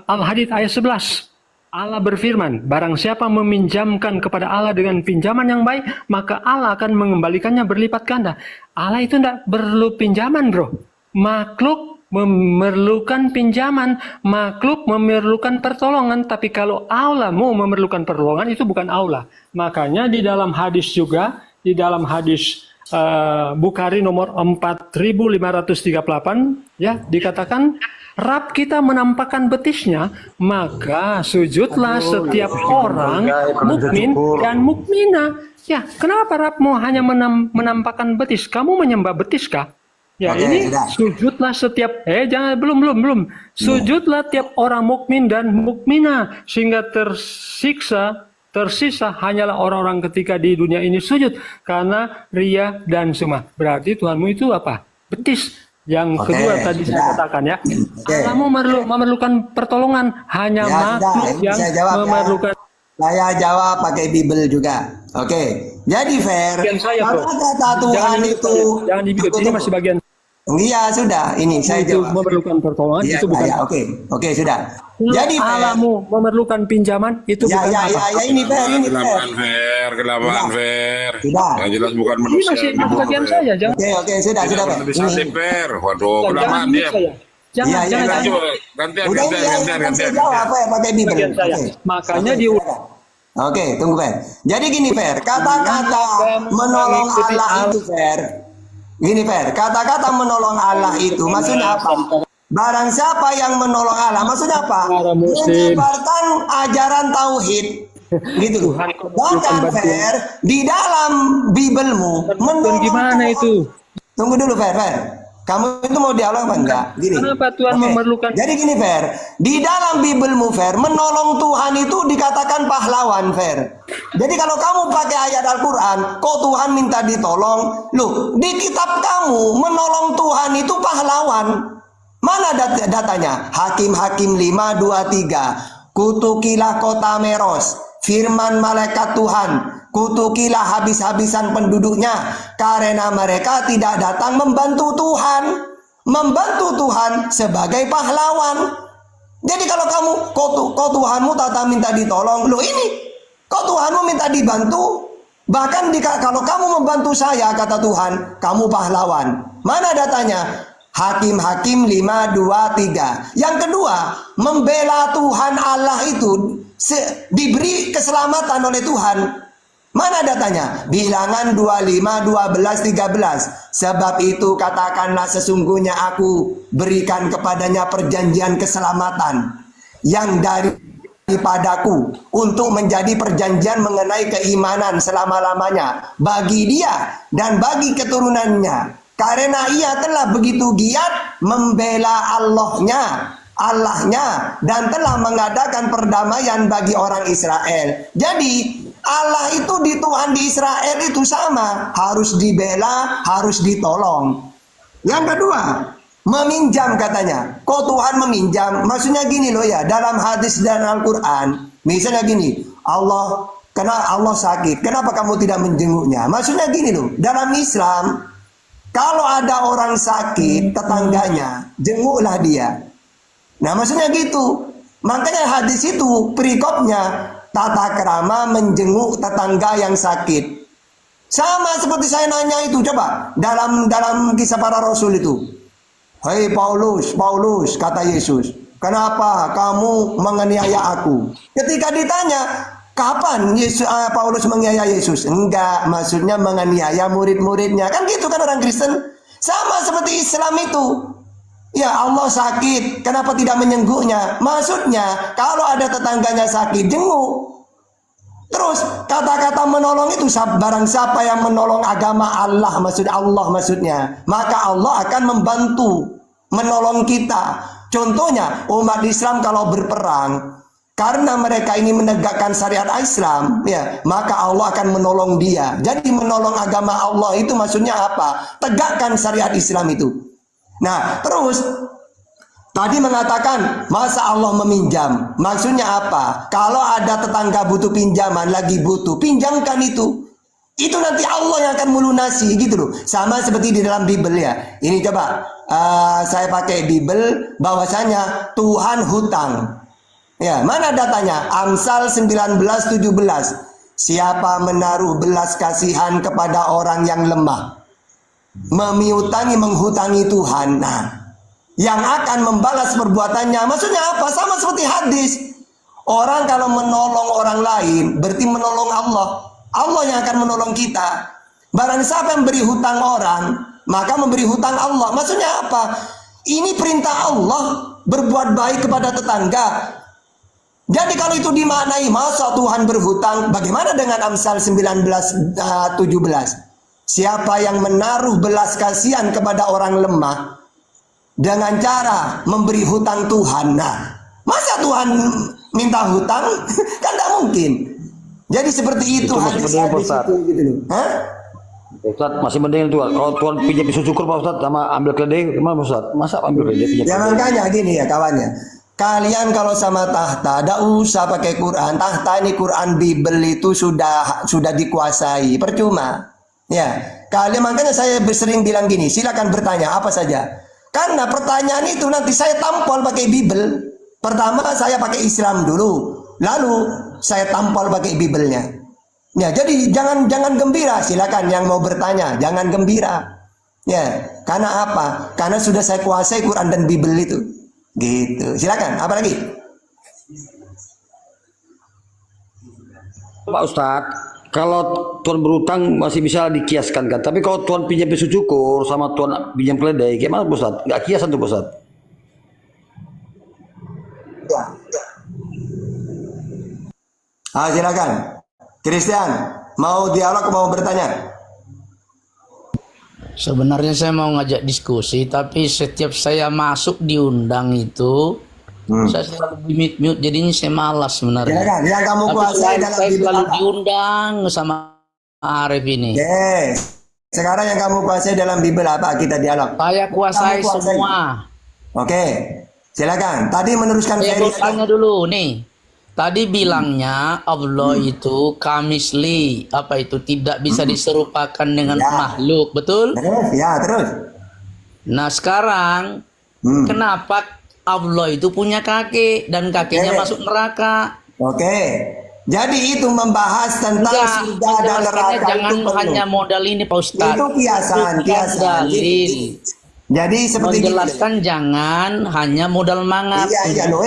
Al-Hadid ayat 11. Allah berfirman, barang siapa meminjamkan kepada Allah dengan pinjaman yang baik, maka Allah akan mengembalikannya berlipat ganda. Allah itu tidak perlu pinjaman, bro. Makhluk memerlukan pinjaman, makhluk memerlukan pertolongan, tapi kalau Allah mau memerlukan pertolongan, itu bukan Allah. Makanya di dalam hadis juga, di dalam hadis Bukhari nomor 4538, ya, dikatakan, Rab kita menampakkan betisnya, maka sujudlah setiap orang mukmin dan mukminah. Ya, kenapa Rab mau hanya menampakkan betis? Kamu menyembah betis kah? Ya, oke, ini sudah. Sujudlah setiap jangan belum. Sujudlah tiap orang mukmin dan mukminah, sehingga tersisa hanyalah orang-orang ketika di dunia ini sujud karena ria dan sumah. Berarti Tuhanmu itu apa? Betis. Yang kedua tadi saya katakan, ya, kamu memerlukan pertolongan, hanya makhluk yang memerlukan. Saya jawab pakai Bible juga. Oke. Jadi fair. Kalau kata Tuhan itu jangan di Bible, ini masih bagian. Iya, sudah. Ini saya jawab. Memerlukan pertolongan itu bukan. Oke, sudah. Jadi Allahmu memerlukan pinjaman itu bukan apa? Ya, ini fair, Kelamaan fair. Sudah. Yang jelas bukan Ini manusia. masih bagian saya, jangan. Oke, sudah. Organisasi fair. Waduh, kelamaan dia. Jangan. Gantian. Saya jawab fair pakai Bible. Makanya di Oke, tunggu fair. Jadi gini fair, kata-kata menolong Allah itu fair. Gini fair, kata-kata menolong Allah itu maksudnya apa? Barang siapa yang menolong Allah, maksudnya apa? Menyebarkan ajaran tauhid, gitu. Bahkan fair di dalam Biblemu menolong. Gimana itu? Tunggu dulu fair. Kamu itu mau dialog apa enggak? Gini. Kenapa Tuhan memerlukan? Jadi gini fair, di dalam Biblemu fair, menolong Tuhan itu dikatakan pahlawan fair. Jadi kalau kamu pakai ayat Al-Quran, kok Tuhan minta ditolong? Loh, di kitab kamu menolong Tuhan itu pahlawan. Mana datanya? Hakim-Hakim 5:23. Kutukilah kota Meros, firman malaikat Tuhan, kutukilah habis-habisan penduduknya, karena mereka tidak datang membantu Tuhan sebagai pahlawan. Jadi kalau kamu kok Tuhanmu tak minta ditolong, loh ini kok Tuhanmu minta dibantu? Bahkan kalau kamu membantu saya, kata Tuhan, kamu pahlawan. Mana datanya? Hakim-Hakim 5:23. Yang kedua, membela Tuhan Allah itu diberi keselamatan oleh Tuhan. Mana datanya? Bilangan 25:12-13. Sebab itu katakanlah, sesungguhnya aku berikan kepadanya perjanjian keselamatan yang daripadaku untuk menjadi perjanjian mengenai keimanan selama-lamanya bagi dia dan bagi keturunannya, karena ia telah begitu giat membela Allahnya dan telah mengadakan perdamaian bagi orang Israel. Jadi Allah itu di Tuhan di Israel itu sama, harus dibela, harus ditolong. Yang kedua, meminjam katanya. Kok Tuhan meminjam? Maksudnya gini loh ya, dalam hadis dan Al-Quran, misalnya gini, Allah sakit, kenapa kamu tidak menjenguknya? Maksudnya gini loh, dalam Islam, kalau ada orang sakit, tetangganya, jenguklah dia. Nah, maksudnya gitu. Makanya hadis itu perikopnya, tata krama menjenguk tetangga yang sakit. Sama seperti saya nanya itu, coba dalam kisah para rasul itu. Hei Paulus, kata Yesus, kenapa kamu menganiaya aku? Ketika ditanya, kapan Paulus menganiaya Yesus? Enggak, maksudnya menganiaya murid-muridnya. Kan gitu kan orang Kristen. Sama seperti Islam itu. Ya, Allah sakit, kenapa tidak menyengguknya? Maksudnya, kalau ada tetangganya sakit, jenguk. Terus, kata-kata menolong itu, barang siapa yang menolong agama Allah maksudnya, maka Allah akan membantu, menolong kita. Contohnya, umat Islam kalau berperang, karena mereka ini menegakkan syariat Islam, ya, maka Allah akan menolong dia. Jadi menolong agama Allah itu maksudnya apa? Tegakkan syariat Islam itu. Nah, terus tadi mengatakan masa Allah meminjam. Maksudnya apa? Kalau ada tetangga butuh pinjaman, lagi butuh, pinjamkan itu. Itu nanti Allah yang akan melunasi gitu loh. Sama seperti di dalam Bible ya. Ini coba saya pakai Bible bahwasanya Tuhan hutang. Ya, mana datanya? Amsal 19:17. Siapa menaruh belas kasihan kepada orang yang lemah, menghutangi Tuhan. Nah, yang akan membalas perbuatannya. Maksudnya apa? Sama seperti hadis. Orang kalau menolong orang lain berarti menolong Allah. Allah yang akan menolong kita. Barang siapa yang beri hutang orang, maka memberi hutang Allah. Maksudnya apa? Ini perintah Allah, berbuat baik kepada tetangga. Jadi kalau itu dimaknai masa Tuhan berhutang, bagaimana dengan Amsal 19:17? Siapa yang menaruh belas kasihan kepada orang lemah dengan cara memberi hutang Tuhan. Nah, masa Tuhan minta hutang? Kan tidak mungkin. Jadi seperti itu hadis-hadis itu gitu loh. Hah? Ustaz, masih mending itu kalau Tuhan pinjam pisau cukur Pak Ustaz sama ambil keledai gimana Ustaz? Masa ambil keledai pinjam? Ya makanya gini ya kawannya. Kalian kalau sama tahta, tidak usah pakai Quran. Tahta ini Quran Bible itu sudah dikuasai. Percuma. Ya, kalian makanya saya sering bilang gini, silakan bertanya apa saja. Karena pertanyaan itu nanti saya tampol pakai Bible. Pertama saya pakai Islam dulu, lalu saya tampol pakai Bible-nya. Ya, jadi jangan gembira. Silakan yang mau bertanya, jangan gembira. Ya, karena apa? Karena sudah saya kuasai Quran dan Bible itu. Gitu. Silakan. Apa lagi? Pak Ustaz, kalau Tuhan berutang masih bisa dikiaskan kan? Tapi kalau Tuhan pinjam pisau cukur sama Tuhan pinjam keledai, gimana Pak Ustaz? Nggak kiasan tuh Pak Ustaz? Ya. Silakan. Christian, mau dialog mau bertanya? Sebenarnya saya mau ngajak diskusi, tapi setiap saya masuk diundang itu, saya selalu di-mute, jadinya saya malas sebenarnya. Silakan, yang kamu Tapi kuasai dalam saya Bible selalu apa? diundang sama Arif ini. Yes. Sekarang yang kamu kuasai dalam Bible apa? Kita dialog. Saya kuasai Kamu kuasai. semua. Oke. Silakan. Tadi meneruskan Saya Ferry. bertanya dulu nih. Tadi bilangnya Allah itu kamisli, apa itu tidak bisa diserupakan dengan Ya. makhluk, betul? Terus, ya terus. Nah sekarang kenapa Allah itu punya kakek dan kakeknya Oke. masuk neraka? Oke. Jadi itu membahas tentang Enggak, surga dan penjelasannya neraka jangan itu perlu. hanya modal ini Pak Ustadz. Itu kiasan, Itu kiasan. dalil. Jadi seperti itu. Menjelaskan jangan hanya modal mangat. Iya, loh,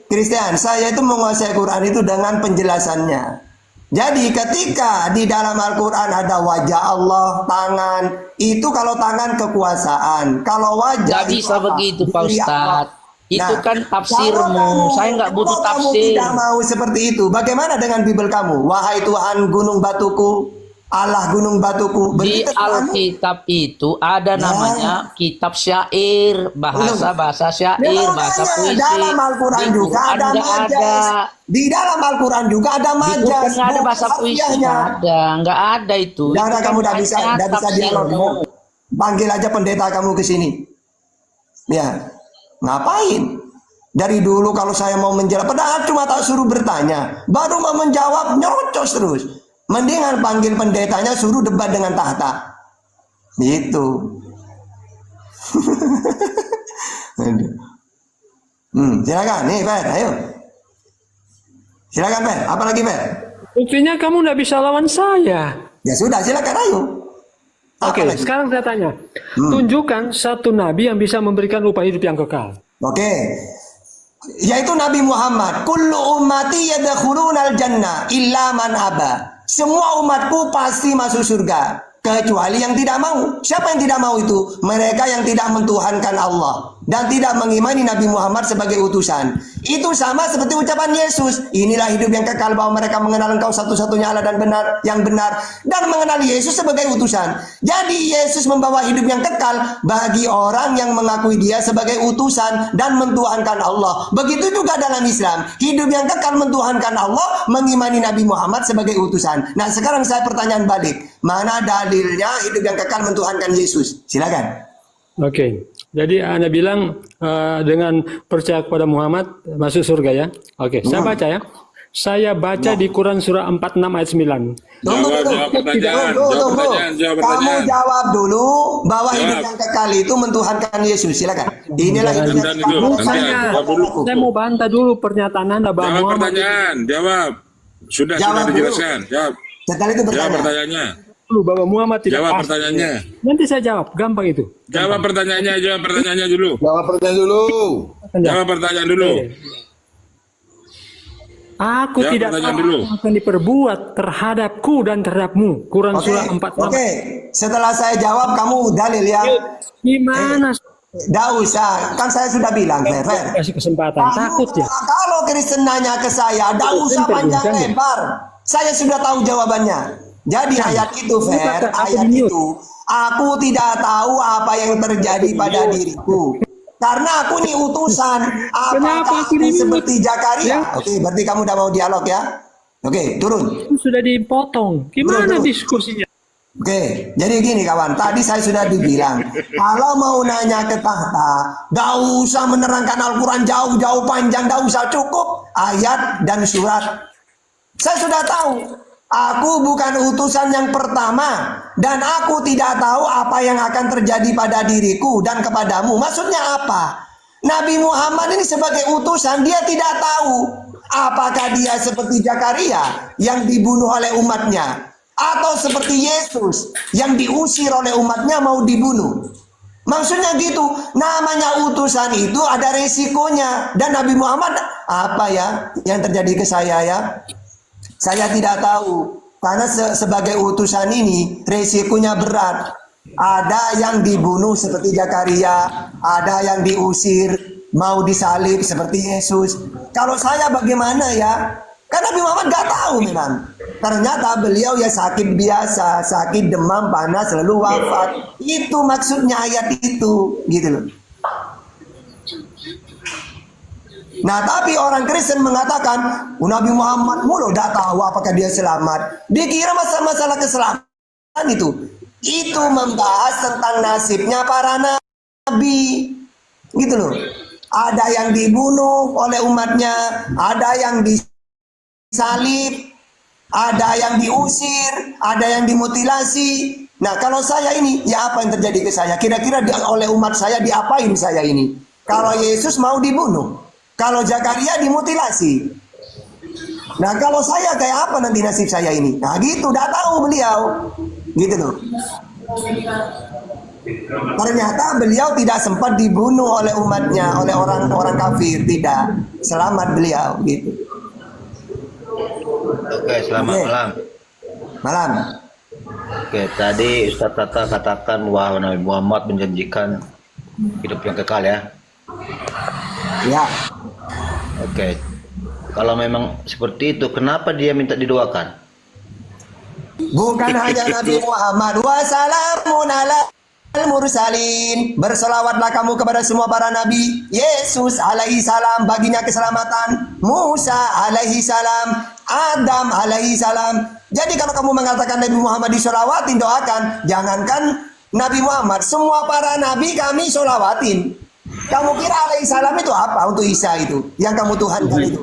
Christian, saya itu menguasai Quran itu dengan penjelasannya. Jadi ketika di dalam Al-Quran ada wajah Allah, tangan, itu kalau tangan kekuasaan, kalau wajah Gak itu bisa apa? begitu Pak Diri apa? Ustadz. Itu Nah, kan kalau tafsirmu. Saya nggak butuh kalau kamu tafsir. tidak mau seperti itu, bagaimana dengan Bible kamu? Wahai Tuhan gunung batuku, Allah gunung batuku. Di Begitu kamu? Alkitab itu ada namanya kitab syair, bahasa syair, Ya, bahasa makanya, puisi. dalam Al-Quran Di juga Quran ada nggak majas. ada. Di dalam Al-Quran juga ada Di majas. Quran nggak ada buku bahasa puisi, harfiahnya. nggak ada itu. Udah, Itu kamu kan udah bisa hanya dialog. tafsirmu. Panggil aja pendeta kamu ke sini. Ya, ngapain? Dari dulu kalau saya mau menjawab, padahal cuma tak suruh bertanya, baru mau menjawab nyerocos terus. Mendingan panggil pendetanya, suruh debat dengan tahta. Gitu. Silakan, nih Fer, ayo. Silakan Fer, apa lagi Fer? Buktinya kamu nggak bisa lawan saya. Ya sudah, silakan ayo. Apa Oke, lagi? sekarang saya tanya. Tunjukkan satu nabi yang bisa memberikan upah hidup yang kekal. Oke. Yaitu Nabi Muhammad. Kullu ummati yadkhulunal jannah illa man aba. Semua umatku pasti masuk surga kecuali yang tidak mau. Siapa yang tidak mau itu? Mereka yang tidak mentuhankan Allah dan tidak mengimani Nabi Muhammad sebagai utusan. Itu sama seperti ucapan Yesus. Inilah hidup yang kekal, bahwa mereka mengenal Engkau satu-satunya Allah dan benar dan mengenal Yesus sebagai utusan. Jadi Yesus membawa hidup yang kekal bagi orang yang mengakui Dia sebagai utusan dan mentuhankan Allah. Begitu juga dalam Islam, hidup yang kekal mentuhankan Allah, mengimani Nabi Muhammad sebagai utusan. Nah, sekarang saya pertanyaan balik, mana dalilnya hidup yang kekal mentuhankan Yesus? Silakan. Oke, jadi Anda bilang dengan percaya kepada Muhammad masuk surga ya. Oke, saya baca ya. Saya baca di Quran surah 46 ayat 9. Jawab pertanyaan. Jawab Kamu pertanyaan. jawab dulu bahwa Jawab. hidup yang kekal itu mentuhankan Yesus. Silakan. Inilah hidup yang Dan kekal. itu, nanti Saya, jawab dulu. saya mau bantah dulu pernyataan Anda bahwa Jawab Muhammad pertanyaan. Jawab. Sudah Jawab dulu. dijelaskan. Jawab. Setelah itu Jawab bertanya. pertanyaannya. dulu bahwa Muhammad tidak Jawab pasti. pertanyaannya. Nanti saya jawab, gampang itu. Jawab pertanyaannya. Jawab pertanyaannya dulu. Jawab pertanyaan dulu. Jawab pertanyaan dulu. Aku Jawab tidak pertanyaan tahu dulu. apa akan diperbuat terhadapku dan terhadapmu. Quran Oke. surah 46. Oke. Setelah saya jawab kamu dalil ya. Gimana? Nggak usah. Kan saya sudah bilang, Fer. Kasih kesempatan. Takut ya? Kalau Kristen nanya ke saya, nggak usah panjang lebar. Saya sudah tahu jawabannya. Jadi ayat itu, Fer, ayat itu, aku tidak tahu apa yang terjadi pada diriku. Karena aku ini utusan. Apakah aku seperti Zakaria? Oke, berarti kamu udah mau dialog ya? Oke, turun. Itu sudah dipotong. Gimana diskusinya? Oke, jadi gini kawan, tadi saya sudah dibilang, kalau mau nanya ke tahta, gak usah menerangkan Al-Quran jauh-jauh panjang, gak usah, cukup ayat dan surat. Saya sudah tahu, aku bukan utusan yang pertama, dan aku tidak tahu apa yang akan terjadi pada diriku dan kepadamu. Maksudnya apa? Nabi Muhammad ini sebagai utusan, dia tidak tahu apakah dia seperti Zakaria yang dibunuh oleh umatnya, atau seperti Yesus yang diusir oleh umatnya mau dibunuh. Maksudnya gitu, namanya utusan itu ada resikonya. Dan Nabi Muhammad, apa ya yang terjadi ke saya ya? Saya tidak tahu. Karena sebagai utusan ini resikonya berat. Ada yang dibunuh seperti Zakaria, ada yang diusir, mau disalib seperti Yesus. Kalau saya bagaimana ya? Karena Nabi Muhammad gak tahu memang. Ternyata beliau ya sakit biasa, sakit demam panas lalu wafat. Itu maksudnya ayat itu, gitu loh. Nah, tapi orang Kristen mengatakan, Nabi Muhammad mulu gak tahu apakah dia selamat. Dikira masalah keselamatan itu. Itu membahas tentang nasibnya para nabi. Gitu loh. Ada yang dibunuh oleh umatnya, ada yang disalib, ada yang diusir, ada yang dimutilasi. Nah, kalau saya ini, ya apa yang terjadi ke saya? Kira-kira oleh umat saya diapain saya ini? Kalau Yesus mau dibunuh, kalau Zakaria dimutilasi. Nah, kalau saya kayak apa nanti nasib saya ini? Nah, gitu, udah tahu beliau. Gitu loh. Ternyata beliau tidak sempat dibunuh oleh umatnya, oleh orang-orang kafir. Tidak. Selamat beliau, gitu. Oke, selamat malam. Malam. Oke, tadi Ustadz Tata katakan bahwa Nabi Muhammad menjanjikan hidup yang kekal ya. Ya. Oke, kalau memang seperti itu, kenapa dia minta didoakan? Bukan hanya Nabi Muhammad. Wassalamun ala al-mursalin. Bersolawatlah kamu kepada semua para nabi. Yesus alaihi salam, baginya keselamatan. Musa alaihi salam, Adam alaihi salam. Jadi kalau kamu mengatakan Nabi Muhammad disolawatin, doakan. Jangankan Nabi Muhammad, semua para nabi kami solawatin. Kamu kira alaihi salam itu apa untuk Isa itu? Yang kamu tuhankan itu?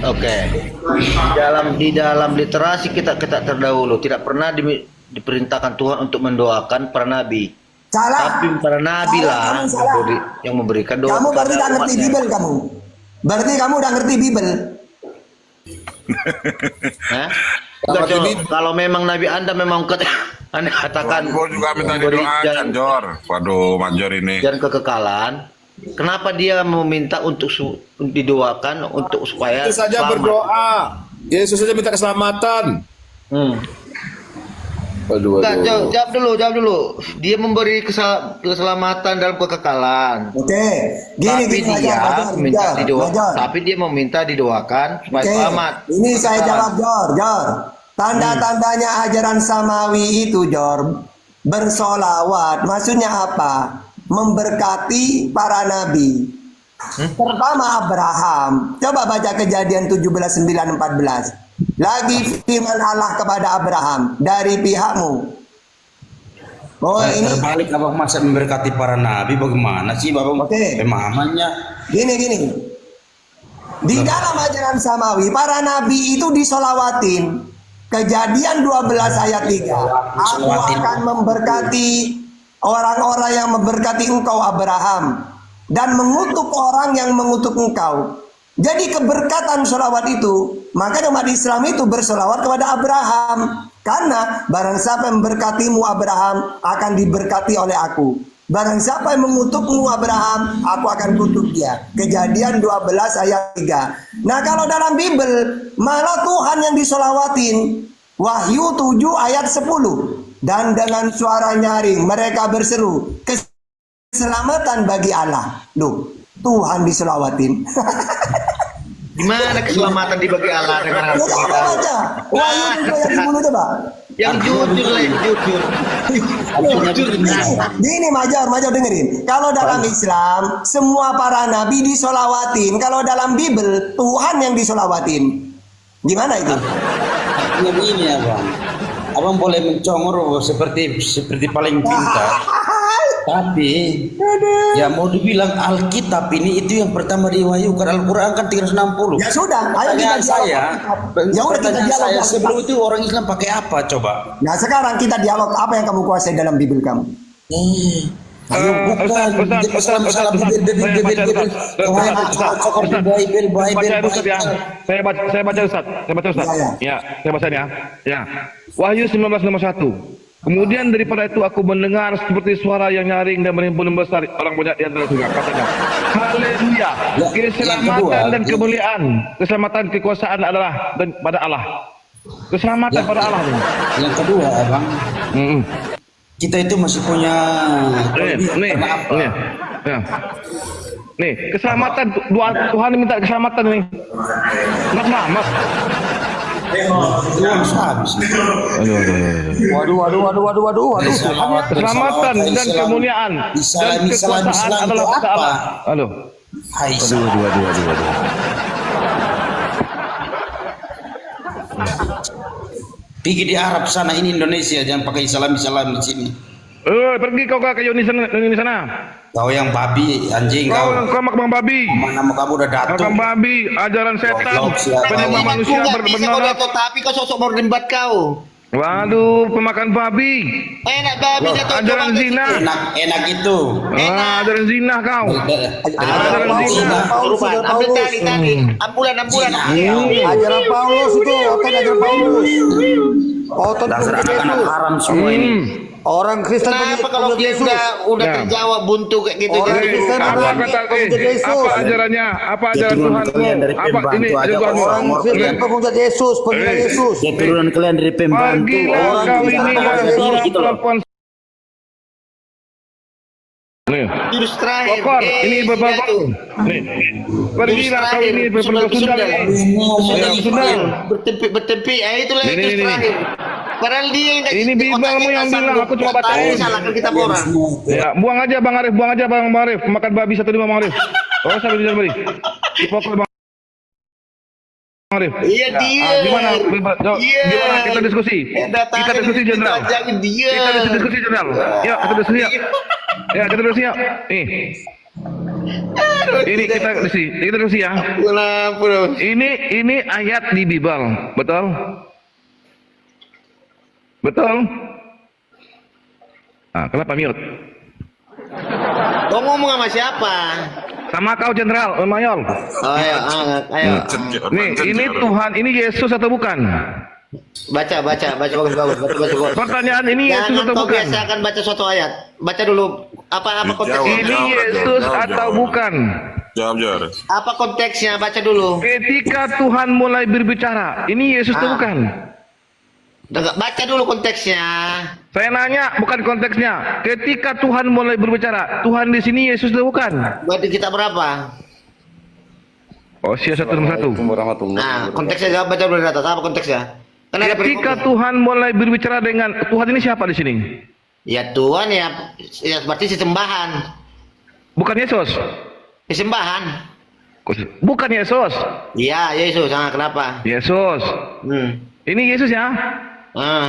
Oke, di dalam literasi kita terdahulu tidak pernah diperintahkan Tuhan untuk mendoakan para nabi. Salah. Tapi para nabi Salah, lah kamu salah. yang memberikan doa. Kamu berarti kepada tidak ngerti umatnya. Bible kamu. Berarti kamu udah ngerti Bible. Hah? Enggak, Jor. Kalau memang Nabi Anda memang Anda katakan Gue juga minta memberi didoakan, Jor. Waduh, Manjor ini. dan kekekalan, kenapa dia meminta untuk didoakan untuk supaya Yesus saja selamat? berdoa. Yesus saja minta keselamatan. Waduh, Enggak, waduh. jawab dulu. Dia memberi keselamatan dalam kekekalan. Oke. Gini Tapi gini dia Major, minta Major, didoakan. Major. Tapi dia meminta didoakan supaya Oke, selamat. ini saya Kekekalan. jawab Jor. Tanda-tandanya ajaran samawi itu Jor, bersolawat. Maksudnya apa? Memberkati para nabi. Pertama Abraham. Coba baca Kejadian 17:9-14. Lagi firman Allah kepada Abraham dari pihakmu. Oh ini Terbalik abang masa memberkati para nabi, bagaimana sih babang Oke. pemahamannya? gini. Di dalam ajaran samawi, para nabi itu disolawatin. Kejadian 12 ayat 3. Aku akan memberkati orang-orang yang memberkati engkau Abraham, dan mengutuk orang yang mengutuk engkau. Jadi keberkatan sholawat itu, maka umat Islam itu bersolawat kepada Abraham. Karena barang siapa yang memberkatimu Abraham, akan diberkati oleh aku. Barang siapa yang mengutukmu Abraham, aku akan kutuk dia. Kejadian 12 ayat 3. Nah kalau dalam Bible, malah Tuhan yang disolawatin. Wahyu 7 ayat 10. Dan dengan suara nyaring mereka berseru, keselamatan bagi Allah. Loh, Tuhan disolawatin. Gimana keselamatan dibagi Allah dengan hal Coba baca. Wahyu 7 ayat 10 coba. yang jujur lah, yang jujur. Jujur. Gini Major dengerin. Kalau dalam Islam, semua para nabi disolawatin. Kalau dalam Bible, Tuhan yang disolawatin. Gimana itu? Artinya begini abang, abang boleh mencongor seperti paling pintar, tapi ya mau dibilang Alkitab ini itu yang pertama diwahyukan. Al-Quran kan 360. Ya sudah, ayo kita Pertanyaan saya, Ya udah, kita pertanyaan dialog. saya sebelum itu orang Islam pakai apa coba? Nah sekarang kita dialog, apa yang kamu kuasai dalam Bible kamu? Ayo bukan, masalah bibir, Saya baca Ustaz. Ya. Saya bacanya. Ya. Wahyu 19 nomor 1. Kemudian daripada itu aku mendengar seperti suara yang nyaring dan berhimpun besar orang banyak di antara surga. Katanya, haleluya, keselamatan dan kemuliaan, keselamatan kekuasaan adalah dan pada Allah. Keselamatan pada Allah. Yang kedua abang, kita itu masih punya Nih, keselamatan doa Tuhan minta keselamatan nih. Mas. Tuhan habis. Waduh. Keselamatan dan kemuliaan dan kekuasaan adalah pada Allah. Halo. Hai. Pergi di Arab sana, ini Indonesia, jangan pakai salam di sini. Pergi kau ke Yuni sana. Kau yang babi, anjing Kau makam babi. Nama kamu udah Makam datuk. babi, ajaran setan, penyembah manusia berbenar. Tapi kau sosok mau debat kau. Waduh, pemakan babi. Enak babi Loh, jatuh ajaran zina. Enak itu. Ajaran zina kau. Ajaran zina. Ambil tali. Ambulan. Ajaran Paulus itu, apa ajaran Paulus? Otot Dasar Yesus. anak haram semua ini. Orang Kristen Kenapa kalau dia Yesus. udah Ya. terjawab buntu kayak gitu? Orang jadi Kristen Apa orang kata Yesus. apa ajarannya? Apa ajaran Keturunan Tuhanmu? kalian dari Apa pembantu ini aja, ajaran Tuhanmu? Orang Kristen penghujat Yesus, penghujat Yesus. Keturunan kalian dari pembantu. Pergilah Orang kau Kristen ini penghujat yang Yesus. seorang Gitu loh. perempuan. Nih. jurus terakhir. Kokor, ini beberapa. Nih. Pergilah kau ini perempuan Sundal ini. Sundal. Bertempi, itulah Ini, jurus ini. terakhir. Padahal dia yang Ini Biblemu yang bilang, aku cuma bacain. Salahkan kita orang. Ya, buang aja Bang Arif, Bang Arif. Makan babi 1 5 Bang Arif. Oh, sampai di beri. Dipokok Bang Arif. Iya dia. Gimana? Gimana kita diskusi? Kita diskusi Jenderal. Dia. Kita diskusi Jenderal. Yuk, kita diskusi yuk. Ya, kita diskusi yuk. Nih. Ini kita diskusi ya. Ini ayat di Bible, betul? Betul? Kenapa mute? Kau ngomong sama siapa? Sama kau Jenderal, Mayor. Oh, ayo. Nih, ini Tuhan, ini Yesus atau bukan? Baca bagus. Pertanyaan ini Yesus Jangan atau kau bukan? biasakan baca suatu ayat. Baca dulu apa konteksnya. Ini Yesus atau bukan? Jawab, Jor. Apa konteksnya? Baca dulu. Ketika Tuhan mulai berbicara, ini Yesus atau bukan? Baca dulu konteksnya. Saya nanya, bukan konteksnya. Ketika Tuhan mulai berbicara, Tuhan di sini Yesus atau bukan? Berarti kita berapa? Hosea 1:1. Nah, konteksnya jawab, baca dulu di atas. Apa konteksnya? Kan ada Ketika berikutnya. Tuhan mulai berbicara dengan Tuhan ini siapa di sini? Ya Tuhan ya berarti sesembahan. Bukan Yesus. Sesembahan. Bukan Yesus. Iya, Yesus. Kenapa? Yesus. Ini Yesus ya.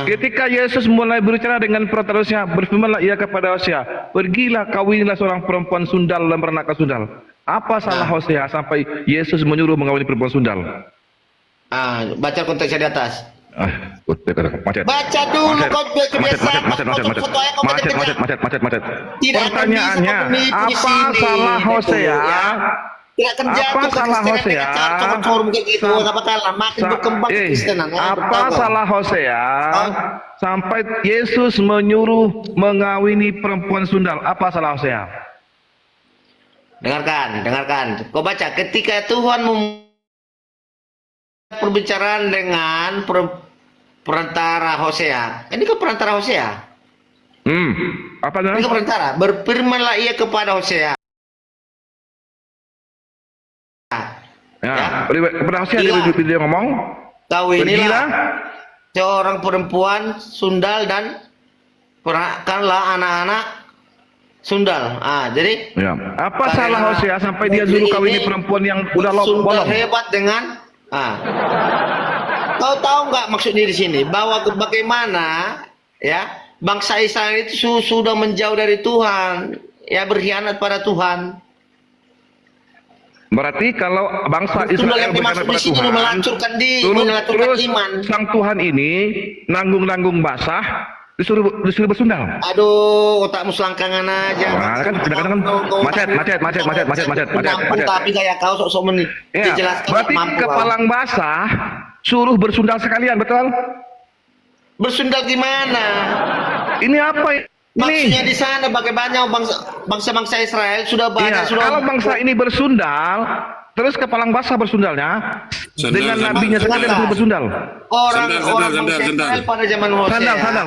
Ketika Yesus mulai berbicara dengan perterusnya, berfirmanlah ia kepada Hosea, pergilah kawinilah seorang perempuan sundal dan beranak sundal. Apa salah Hosea sampai Yesus menyuruh mengawini perempuan sundal? Baca konteksnya di atas. Macet. Baca dulu kau kebiasaan. Macet. Tidak akan Pertanyaannya, bisa kau menipu di apa sini, salah gitu, Hosea? ya. Tidak akan Apa jatuh ke salah Kristenan Hosea? dengan cara congor kayak gitu. Apa kalah makin berkembang Kristenan. Apa salah Hosea sampai Yesus menyuruh mengawini perempuan sundal? Apa salah Hosea? Dengarkan. Kau baca ketika Tuhan perbicaraan dengan perantara Hosea. Ini kan perantara Hosea. Apa Ini namanya? kan perantara. Berfirmanlah ia kepada Hosea. Ya, kepada Hosea dia ngomong, Kawinilah seorang perempuan sundal dan peranakanlah anak-anak sundal. Jadi ya. Apa salah Hosea sampai dia dulu kawini perempuan yang udah sundal bolong? hebat dengan kau tahu nggak maksudnya di sini bahwa bagaimana ya bangsa Israel itu sudah menjauh dari Tuhan, ya berkhianat pada Tuhan. Berarti kalau bangsa Sundal Israel yang dimaksud berkhianat pada di sini Tuhan, melancurkan terus iman. sang Tuhan ini nanggung-nanggung basah disuruh bersundal. Aduh, otakmu selangkangan aja. Nah, kan kadang-kadang macet. Tapi kayak kau sok-sok Ya, dijelaskan berarti mampu, kepalang basah suruh bersundal sekalian, betul? bersundal gimana? Ini apa Maksudnya ini? di sana bagaimana bangsa Israel sudah banyak Iya, sudah kalau bangsa ini bersundal, terus kepalang basah bersundalnya dengan nabinya sekalian suruh bersundal. orang Sandal. bangsa Israel pada zaman Hosea Sandal.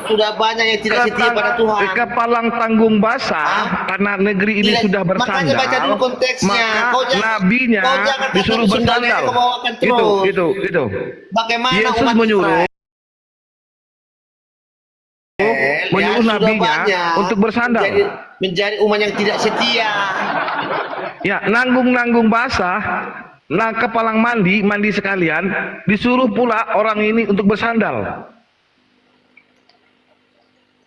sudah banyak yang tidak setia pada Tuhan. Kepalang tanggung basah karena negeri ini Tidak, sudah makanya bersandal, baca dulu konteksnya. maka nabinya kau jangan disuruh katakan sundalnya bersandal. kau bawakan terus. Itu. Bagaimana Yesus umat menyuruh Israel, sudah nabinya banyak untuk bersandal. menjadi umat yang tidak setia. Ya, nanggung basah, kepalang mandi sekalian, disuruh pula orang ini untuk bersandal.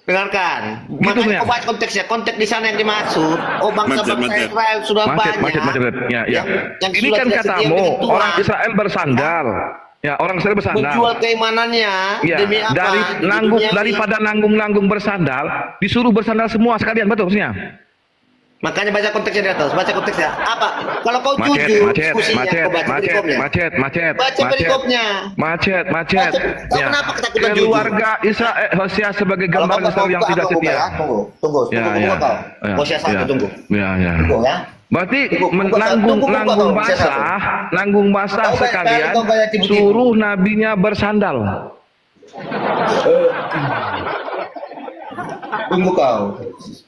Dengarkan, Gitu, makanya ya? kau baca konteksnya, konteks di sana yang dimaksud. Bangsa Macet. Israel sudah banyak. Macet. Ya. Yang Ini sudah kan tidak setia katamu dengan Tuhan. orang Israel bersandal. Ya, orang Israel bersandal. Menjual keimanannya Ya, demi apa? daripada nanggung bersandal, disuruh bersandal semua sekalian, betul maksudnya? Makanya baca konteksnya di atas, baca konteksnya. Apa? Kalau kau jujur diskusinya, kau baca perikopnya. Baca perikopnya. Macet. Kau kenapa ketakutan jujur? Keluarga Israel, Hosea sebagai gambar Israel yang tidak setia. Tunggu kau. Hosea 1 tunggu. Ya. Tunggu ya. Berarti Tunggu, nanggung basah Kau sekalian, kau bayar tipu-tipu. suruh nabinya bersandal. Tunggu kau.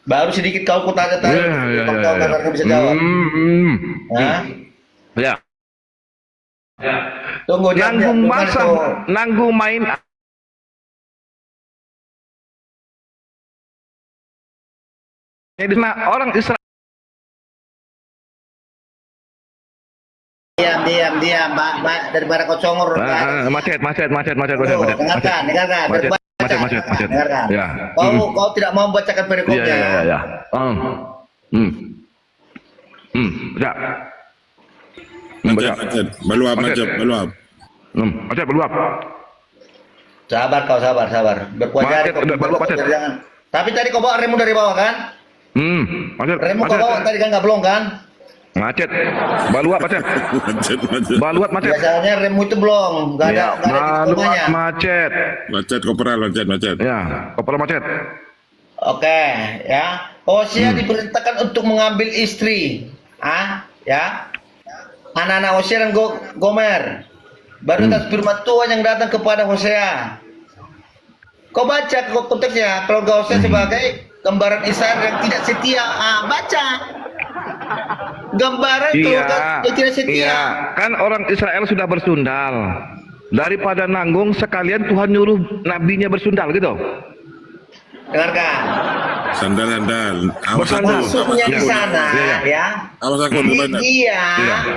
Baru sedikit kau tanya tadi. Kau karena bisa jawab. Ya. Tunggu Nanggung basah, nanggung main. Jadi orang Israel Diam, daripada kau congor. macet. Dengarkan. Dengarkan. Ya. Kau tidak mau membacakan perikopnya. Ya. Ya. Macet. Meluap. Macet meluap. Sabar. Berkuajar Macet, udah baru macet. Jangan. Tapi tadi kau bawa remu dari bawah kan? Macet. Remu kau bawa tadi kan nggak belum kan? Macet. Baluat macet. Baluat macet. Biasanya remu itu belum, nggak ada tikungannya. Macet. Macet koperal, macet. Ya, kepala macet. Oke, ya. Hosea diperintahkan untuk mengambil istri. Ya. Anak-anak Hosea dan Gomer. Baru atas firman Tuhan yang datang kepada Hosea. Kau baca konteksnya, keluarga Hosea sebagai gambaran Israel yang tidak setia. Baca. Gambaran keluarga yang tidak setia. Iya, kan orang Israel sudah bersundal. Daripada nanggung sekalian Tuhan nyuruh nabinya bersundal gitu. Dengarkan. Sandal. Awas aku. Maksudnya di sana, ya. Awas aku. Dia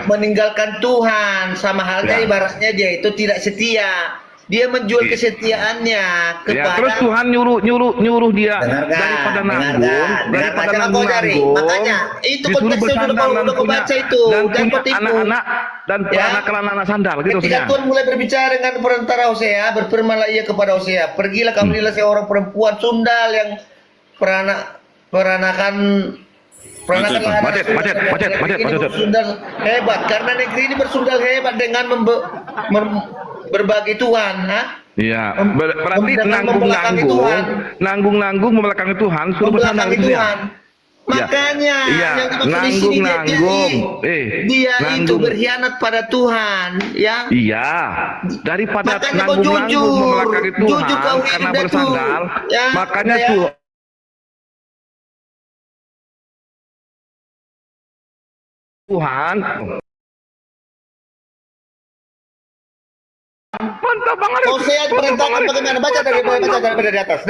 meninggalkan Tuhan, sama halnya ibaratnya dia itu tidak setia. dia menjual kesetiaannya Ya, kepada terus Tuhan nyuruh dia Dengarkan, daripada dengarkan. daripada Jangan kau cari. nanggung, Makanya, itu disuruh konteksnya bersandar udah kau baca itu. dan Jangan punya kau tipu. anak-anak dan Ya. anak sandal gitu Ketika maksudnya. Tuhan mulai berbicara dengan perantara Hosea, berfirmanlah ia kepada Hosea, pergilah kamu lihat seorang perempuan sundal yang peranakan Macet. bersundal hebat, karena negeri ini bersundal hebat dengan berbagi Tuhan, ha? Iya, berarti Dengan membelakangi Tuhan. nanggung membelakangi Tuhan, suruh bersandar Membelakangi gitu ya. Tuhan. Makanya Iya, yang dimaksud di sini nanggung. dia itu Nanggung. berkhianat pada Tuhan, ya. Iya, daripada Makanya kau nanggung jujur. membelakangi Tuhan Jujur kau karena hidup itu. bersandal, Ya, makanya ya. Tuhan mantap banget. Hosea diperintahkan bagaimana? Baca dari atas.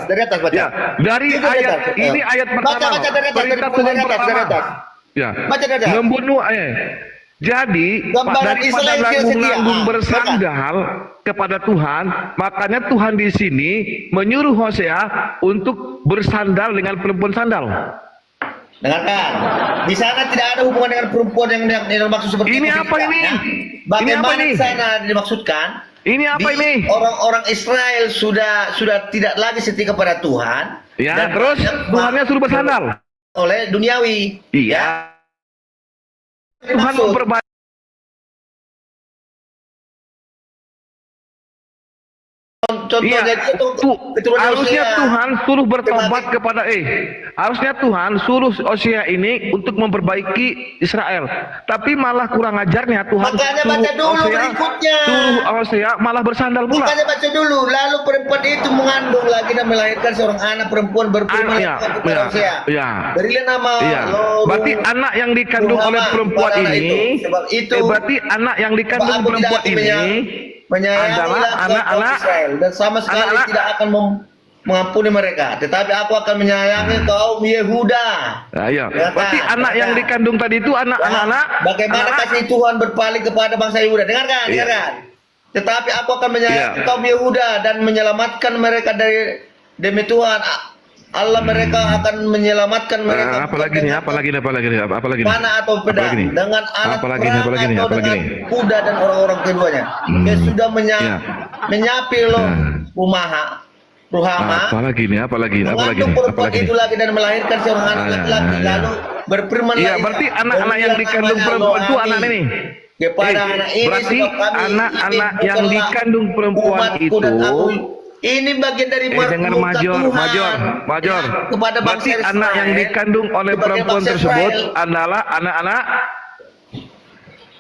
Dari atas baca. Ya, dari Itu dari ayat atas. ini ayat pertama. Baca dari atas, Perintah dari Tuhan atas, pertama. dari atas. Ya. Baca dari atas. Membunuh jadi Gambaran daripada Israel yang nanggung setia. bersandal kepada Tuhan, makanya Tuhan di sini menyuruh Hosea untuk bersandal dengan perempuan sandal. Dengarkan. Di sana tidak ada hubungan dengan perempuan yang dimaksud seperti Ini itu, apa tidak, ini? ya. Ini Bagaimana apa ini? di sana dimaksudkan? Ini apa ini? Orang-orang Israel sudah tidak lagi setia kepada Tuhan. Ya, dan terus banyak Tuhannya suruh bersandal. oleh duniawi. Iya. Tuhan Dimaksud. memperbaiki. Contohnya Iya, itu keturunan harusnya Hosea. Tuhan suruh bertobat kepada harusnya Tuhan suruh Hosea ini untuk memperbaiki Israel. Tapi malah kurang ajarnya Tuhan Makanya suruh baca dulu berikutnya. Suruh Hosea malah bersandal pula. Makanya baca dulu. Lalu perempuan itu mengandung lagi dan melahirkan seorang anak perempuan berfirman Iya, kepada Hosea. iya. Berilah nama Iya. Loru. Berarti anak yang dikandung oleh Ruhama perempuan pada anak ini, itu. Sebab itu berarti anak yang dikandung aku tidak perempuan akan ini menyayangilah adalah kaum anak-anak Israel dan sama sekali anak-anak- tidak akan mengampuni mereka, tetapi aku akan menyayangi kaum Yehuda. Nah, iya. Ya, Berarti kan? anak yang dikandung tadi itu anak-anak. Bagaimana kasih Tuhan berpaling kepada bangsa Yehuda? Dengarkan, Iya. dengarkan. Tetapi aku akan menyayangi Iya. kaum Yehuda dan menyelamatkan mereka dari demi Tuhan Allah mereka akan menyelamatkan mereka. Apalagi nih? Apalagi nih? Panah atau pedang Apalagi nih? dengan anak Apalagi nih? perang Apalagi nih? atau Apalagi dengan nih? kuda dan orang-orang keduanya. Dia sudah Iya. menyapi loh Ruhama. Apalagi nih? Mengandung perempuan itu lagi dan melahirkan seorang anak laki-laki, lalu berfirman Iya, lagi, berarti anak-anak yang "Berilah dikandung namanya perempuan itu Lo-ami anak ini. kepada anak ini Berarti sebab kami anak-anak ini yang bukanlah dikandung perempuan umatku dan itu- aku." Ini bagian dari Dengar murka major. Tuhan, ya, kepada Berarti bangsa anak yang Israel, dikandung oleh sebagai perempuan bangsa tersebut Israel. adalah anak-anak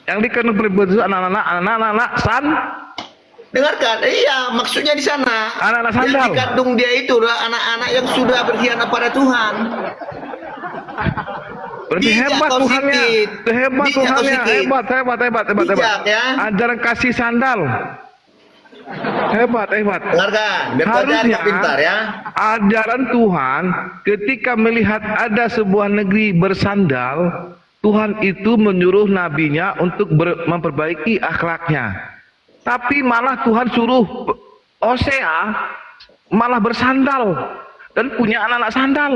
yang dikandung perempuan itu anak-anak Dengarkan, iya maksudnya di sana. Anak-anak Yang sandal. dikandung dia itu adalah anak-anak yang sudah berkhianat pada Tuhan. Berarti Bijak hebat kau Tuhannya. sikit. Hebat Bijak kau Tuhannya. sikit. Hebat. Bijak, ya. Ajaran kasih sandal. Hebat. Dengarkan, biar kau jadi Harusnya pintar ya. ajaran Tuhan ketika melihat ada sebuah negeri bersandal, Tuhan itu menyuruh nabinya untuk memperbaiki akhlaknya. Tapi malah Tuhan suruh Hosea malah bersandal dan punya anak-anak sandal.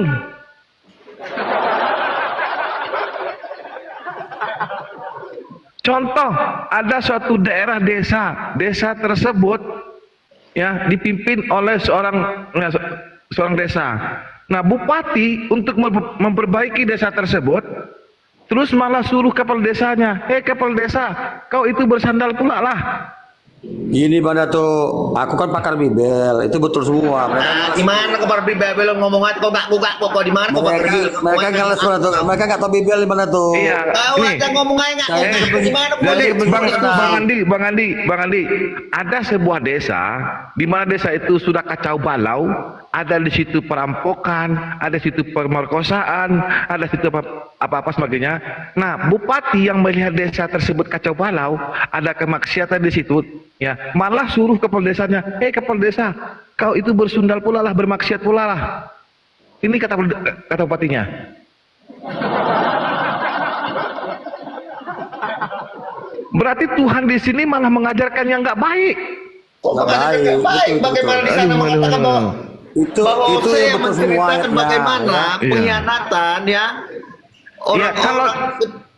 Contoh, ada suatu daerah desa tersebut ya dipimpin oleh seorang desa. Nah, bupati untuk memperbaiki desa tersebut, terus malah suruh kepala desanya, kepala desa, kau itu bersandal pula lah. Ini pada tuh, aku kan pakar Bibel, itu betul semua. Nah, gimana kau pada Bibel ngomong aja kau kok di mana kau Mereka nggak pada tuh, mereka nggak tahu Bibel di mana tuh. Iya. Kau Nih. aja ngomong aja nggak Saya gimana kau Jadi lihat? Bang Andi, ada sebuah desa di mana desa itu sudah kacau balau, ada di situ perampokan, ada di situ pemerkosaan, ada di situ apa sebagainya. Nah, bupati yang melihat desa tersebut kacau balau, ada kemaksiatan di situ, ya, malah suruh kepala desanya, kepala desa, kau itu bersundal pula lah, bermaksiat pula lah. Ini kata bupatinya. berarti Tuhan di sini malah mengajarkan yang nggak baik. Kok mengajarkan yang baik? Bagaimana di sana mengatakan bahwa Itu Hosea yang betul semua menceritakan ayatnya. bagaimana Iya. pengkhianatan ya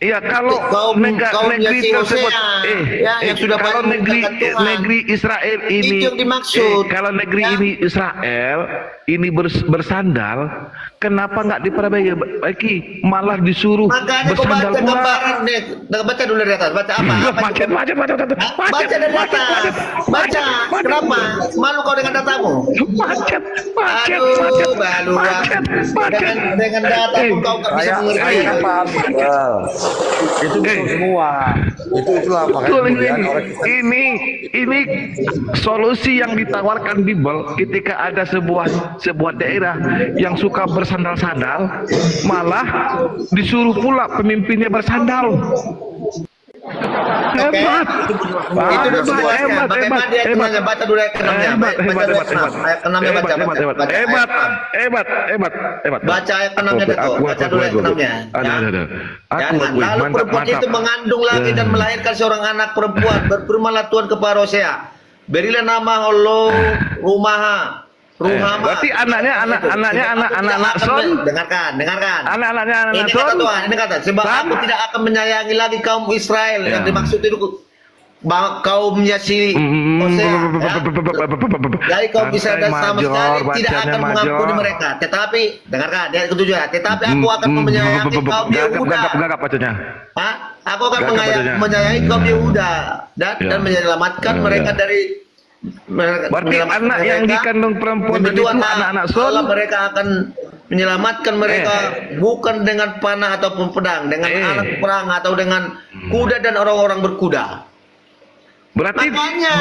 Kalau kaumnya negeri si tersebut, Hosea, yang sudah kalau banyak negeri mengatakan Tuhan. negeri Israel ini, Itu yang dimaksud. kalau negeri Ya. ini Israel ini bersandal, kenapa nggak diperbaiki, malah disuruh Makanya kau bersandal baca pula? gambaran nih, baca dulu dari atas. Baca apa? Macet. Baca dari atas. Baca. Kenapa? Malu kau dengan datamu? Macet. Aduh, malu. Dengan data pun kau nggak bisa mengerti. Saya kan paham betul. Itu betul semua. Itulah makanya Betul kemudian orang ini solusi yang ditawarkan Bible ketika ada sebuah daerah yang suka bersandal-sandal, malah disuruh pula pemimpinnya bersandal. Hebat. Itu udah sebuahnya. Bagaimana dia kenanya? Baca dulu ayat ke-6-nya. Baca dulu ayat 6. Ayat 6-nya baca. Hebat. Baca ayat 6-nya itu. Baca dulu ayat 6-nya. Ada. Jangan. Lalu perempuan itu mengandung lagi dan melahirkan seorang anak perempuan. Berfirmanlah Tuhan kepada Hosea, berilah nama Allah Ruhama. Berarti anaknya anak Son. Dengarkan. Anak-anaknya Ini anak kata Son. Tuhan, ini kata, sebab aku tidak akan menyayangi lagi kaum Israel. Yang dimaksud itu kaumnya si Hosea. Dari kaum Israel dan sama sekali tidak akan mengampuni mereka. Tetapi, dengarkan, ayat ke-7. Tetapi aku akan menyayangi kaum Yehuda. Gagap bacanya. Aku akan Gagap menyayangi kaum Yehuda dan menyelamatkan mereka dari Berarti anak yang dikandung perempuan itu anak-anak Son. Allah mereka akan menyelamatkan mereka bukan dengan panah ataupun pedang, dengan alat perang atau dengan kuda dan orang-orang berkuda. Berarti Makanya,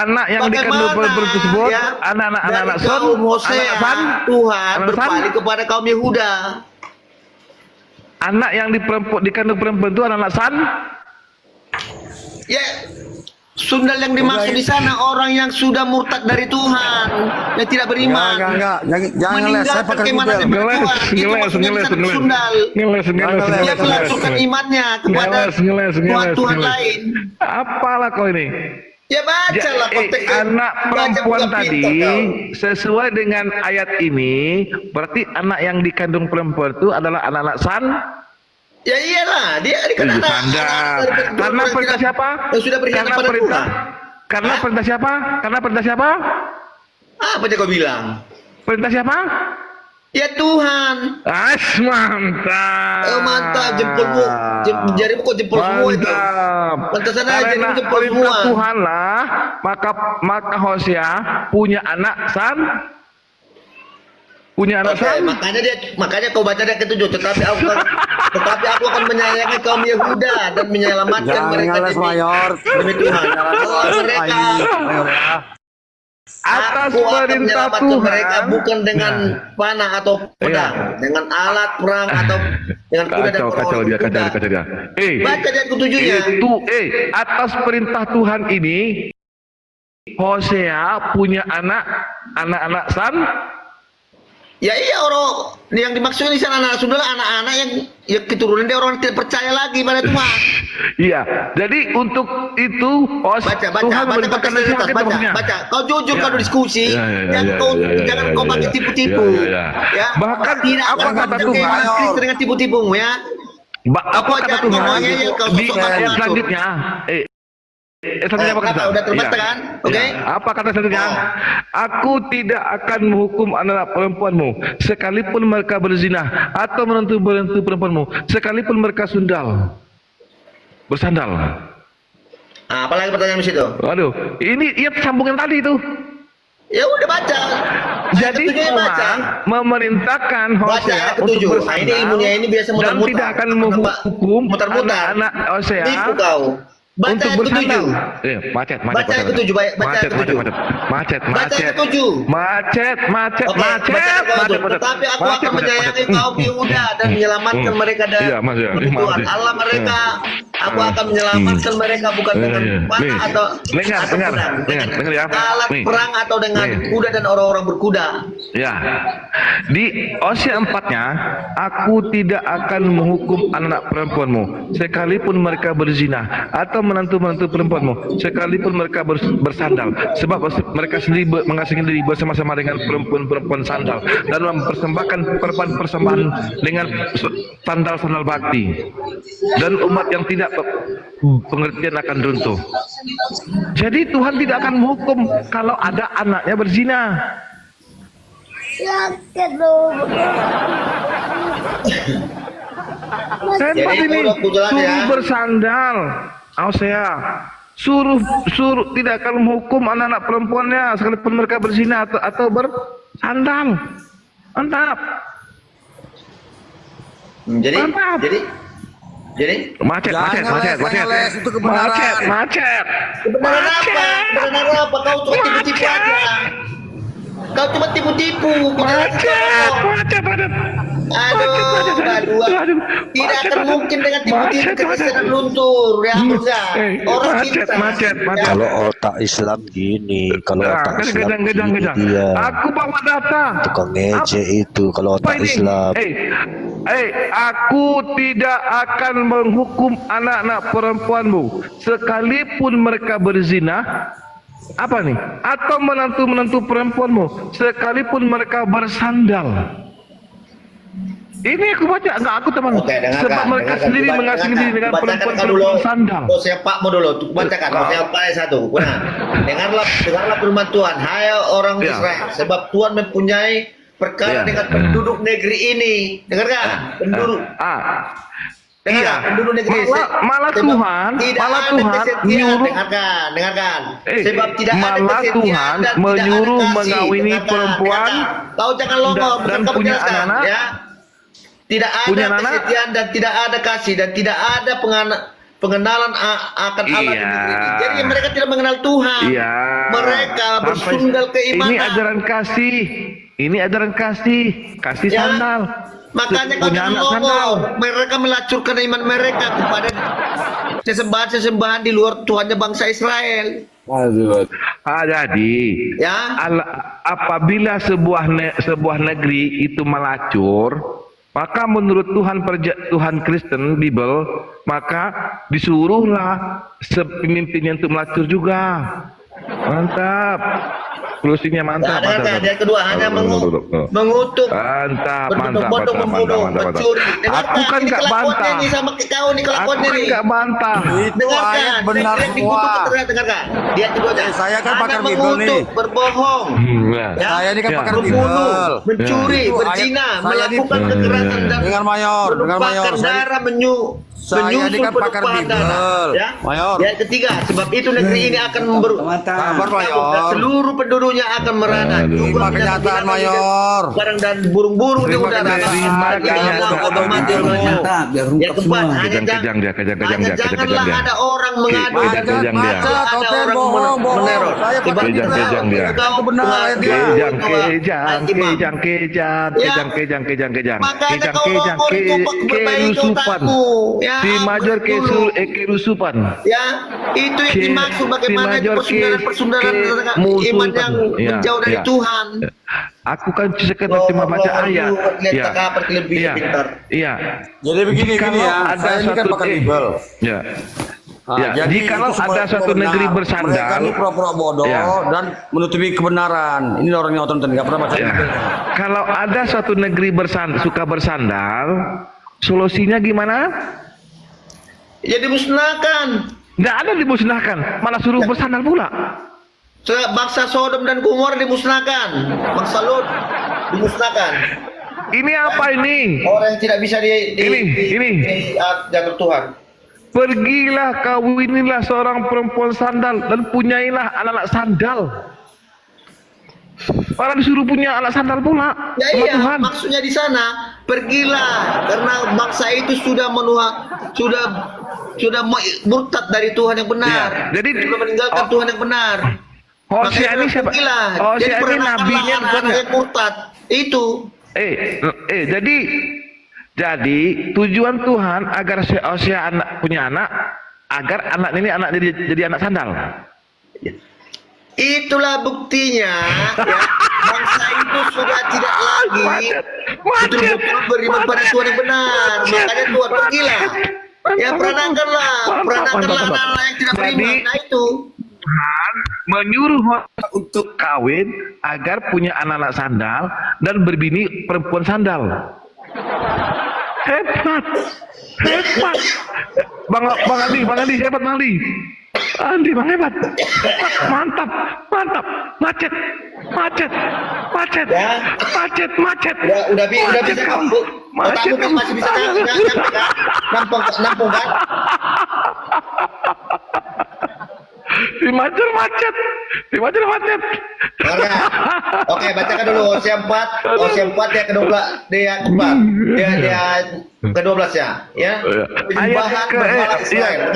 anak yang dikandung perempuan tersebut anak-anak Son, kaum Hosea, anak San, Tuhan anak berpaling San. kepada kaum Yehuda. Anak yang dikandung perempuan itu anak San. Ya, sundal yang dimaksud di sana orang yang sudah murtad dari Tuhan, yang tidak beriman. Enggak. Jangan ngeles. Saya pakai keimanan Google. kepada Tuhan. Itu maksudnya di sana sundal. Dia melakukan imannya kepada Tuhan lain. Apalah kau ini? Ya bacalah konteksnya. Anak Baca perempuan buka tadi pintu kau. sesuai dengan ayat ini, berarti anak yang dikandung perempuan itu adalah anak-anak San. Ya iyalah, dia dikatakan Karena perintah siapa? Yang sudah berkhianat pada Tuhan. Karena perintah siapa? Karena perintah siapa? Apa dia kau bilang? Perintah siapa? Ya Tuhan. Mantap. Oh mantap, jempolmu, jarimu kok jempol semua itu. Pantasan aja jarimu jempol perintah semua. Tuhan lah, maka Hosea punya anak San. Punya anak San. Makanya kau baca ayat ke-7, tetapi aku akan menyayangi kaum Yehuda dan menyelamatkan Jangan mereka ngeles, Mayor. demi Tuhan. Mereka Atas aku akan perintah menyelamatkan Tuhan. mereka bukan dengan panah atau pedang, dengan alat perang atau dengan kuda dan Kacau dia. Baca ayat ke-7-nya. Atas perintah Tuhan ini Hosea punya anak San. Ya iya, orang yang dimaksud di sana anak saudara, anak-anak yang keturunan dia orang tidak percaya lagi pada Tuhan. Iya, jadi untuk itu Tuhan memerintahkan baca. Kau jujur kau diskusi, jangan kau pakai tipu-tipu. Ya. Bahkan tidak apa kata Tuhan? Kristen dengan tipu-tipumu ya. Apa kata Tuhan di ayat selanjutnya? Udah terbaca kan? Oke. Apa kata selanjutnya? Aku tidak akan menghukum anak perempuanmu sekalipun mereka berzina atau menentu perempuanmu sekalipun mereka bersandal. Apalagi pertanyaan di situ? Waduh, ini sambungan tadi itu. Ya udah baca. Jadi Tuhan memerintahkan Hosea untuk bersandal ini ilmunya ini biasa dan tidak akan menghukum anak Hosea baca untuk bersandal. Macet ke-7. Tetapi aku akan menyayangi kaum Yehuda dan menyelamatkan mereka dari Tuhan. Allah mereka Aku akan menyelamatkan mereka bukan dengan panah Nih, atau dengar ya. alat Nih. perang atau dengan Nih. kuda dan orang-orang berkuda. Ya, di Hosea 4-nya, aku tidak akan menghukum anak perempuanmu, sekalipun mereka berzina, atau menantu-menantu perempuanmu, sekalipun mereka bersandal, sebab mereka sendiri mengasingkan diri bersama-sama dengan perempuan-perempuan sandal, dan mempersembahkan persembahan dengan sandal-sandal bakti, dan umat yang tidak pengertian akan runtuh. Jadi Tuhan tidak akan menghukum kalau ada anaknya berzina. Hebat Jadi ini, udah aku jelas ya. suruh bersandal, Hosea, suruh tidak akan menghukum anak-anak perempuannya sekalipun mereka berzina atau bersandal. Mantap. Jadi Mantap. Macet. kebenaran apa? Kau cuma tipu-tipu aja. Kau cuma tipu-tipu. Aduh. Tidak akan mungkin dengan tipu-tipu kekristenan luntur. Ya, enggak. Orang kita. Macet. Kalau otak Islam gini, kalau otak Islam gini dia Aku bawa data. tukang ngejek itu kalau otak Islam. Aku tidak akan menghukum anak-anak perempuanmu sekalipun mereka berzina. Apa nih? Atau menantu-menantu perempuanmu sekalipun mereka bersandal. Ini aku baca, enggak aku teman. Oke, dengarkan, Sebab mereka dengarkan. sendiri mengasingkan diri dengan perempuan-perempuan sandal. Hosea 4 dulu, bacakan Hosea 4 ayat 1. Nah, dengarlah firman Tuhan, hai orang Ya. Israel, sebab Tuhan mempunyai perkara Ya. dengan penduduk negeri ini. Dengarkan, penduduk. Dengarkan, penduduk negeri ini. Malah Sebab Tuhan tidak ada kesetiaan. menyuruh Dengarkan. Sebab tidak ada malah kesetiaan Tuhan dan menyuruh tidak ada kasih. mengawini Dengarkan, perempuan dengarkan. Kau jangan longok, dan bukan kamu punya jelaskan, anak-anak. ya. Tidak Punya ada anak. kesetiaan dan tidak ada kasih dan tidak ada pengenalan akan Allah di negeri ini. Jadi mereka tidak mengenal Tuhan. Iya. Mereka Sampai- bersundal keimanan. Ini ajaran kasih. Ini ajaran kasih. Kasih Ya. sandal. Makanya kau Punya jangan anak sandal. ngomong. Mereka melacurkan iman mereka kepada sesembahan-sesembahan di luar Tuhannya bangsa Israel. Jadi Ya. apabila sebuah negeri itu melacur, maka menurut Tuhan Kristen Bible, maka disuruhlah pemimpinnya untuk melacur juga. Mantap. Closingnya mantap. Yang kedua hanya mengutuk, Mantap. berbondong-bondong membunuh, mencuri. Aku kan Ini nggak kelakuannya bantah. nih sama kau nih Aku kelakuannya kan nih. nggak bantah. Dengarkan, benar yang dikutuk semua. dengarkan. Dia keduanya. Saya kan Hanya pakar Bible mengutuk, nih. berbohong, ya, Saya ini kan pakar membunuh, Bible. mencuri, Itu berzina, saya melakukan di- kekerasan dan Dengar Mayor, dengar Mayor. menumpahkan darah Saya ini menyusul kan pakar penumpahan Bible. darah. Ya. Mayor. Yang ketiga, sebab itu negeri ini akan Sabar Mayor. dan seluruh penduduknya akan merana. Terima kenyataan Mayor. Barang dan burung-burung di udara. Terima kenyataan. Yang keempat, hanya Kejang dia. janganlah ada orang mengadu. Kejang dia. Janganlah ada Hotel orang bohong. meneror. Saya Sebab pakar itu Kejang dia. kau Benar, pengaduan Kejang. Makanya kau ngomong perbaiki Kerusupan. otakmu. Ya, Si Major dulu. kerusupan. Ya, itu yang dimaksud bagaimana itu persundaran iman yang menjauh dari Tuhan. Aku kan cuma baca ayat. Iya. Jadi begini Kalau ya, ada saya ini kan satu- pakar Bible. Ya. Nah, Ya, jadi jikalau itu semua ada suatu benar. negeri Mereka bersandal, ini pura-pura bodoh Ya. dan menutupi kebenaran. Ini orang yang otot nggak pernah baca ya. Bible. Kalau ada suatu negeri suka bersandal, solusinya gimana? Ya dimusnahkan. Nggak ada dimusnahkan, malah suruh bersandal pula. Bangsa Sodom dan Gomora dimusnahkan. Bangsa Lot dimusnahkan. Ini apa ini? Orang yang tidak bisa Ini. jaga Tuhan. Pergilah kawinilah seorang perempuan sandal dan punyailah anak-anak sandal. Orang disuruh punya anak sandal pula Ya sama iya, Tuhan. maksudnya di sana pergilah karena bangsa itu sudah murtad dari Tuhan yang benar. Iya, jadi sudah meninggalkan Tuhan yang benar. Hosea ini siapa? Pergilah. Hosea Jadi ini peranakanlah nabinya bukan? anak-anak yang murtad. Itu. Jadi Jadi tujuan Tuhan agar si Hosea punya anak, agar anak ini jadi anak sandal. Itulah buktinya ya, bangsa itu sudah tidak lagi betul-betul beriman pada Tuhan yang benar. Makanya Tuhan pergilah. Ya peranakanlah anak-anak yang tidak beriman. Nah itu. Tuhan menyuruh Hosea untuk kawin agar punya anak-anak sandal dan berbini perempuan sandal. Hebat. Bang Andi hebat Bang Andi Bang hebat. Mantap. Macet. Udah bisa kamu. Otakmu masih bisa nampung kan? Di macet. Oke, bacakan dulu Hosea 4 yang ke-12 dia ke-12 ya. Penyembahan berhala Israel.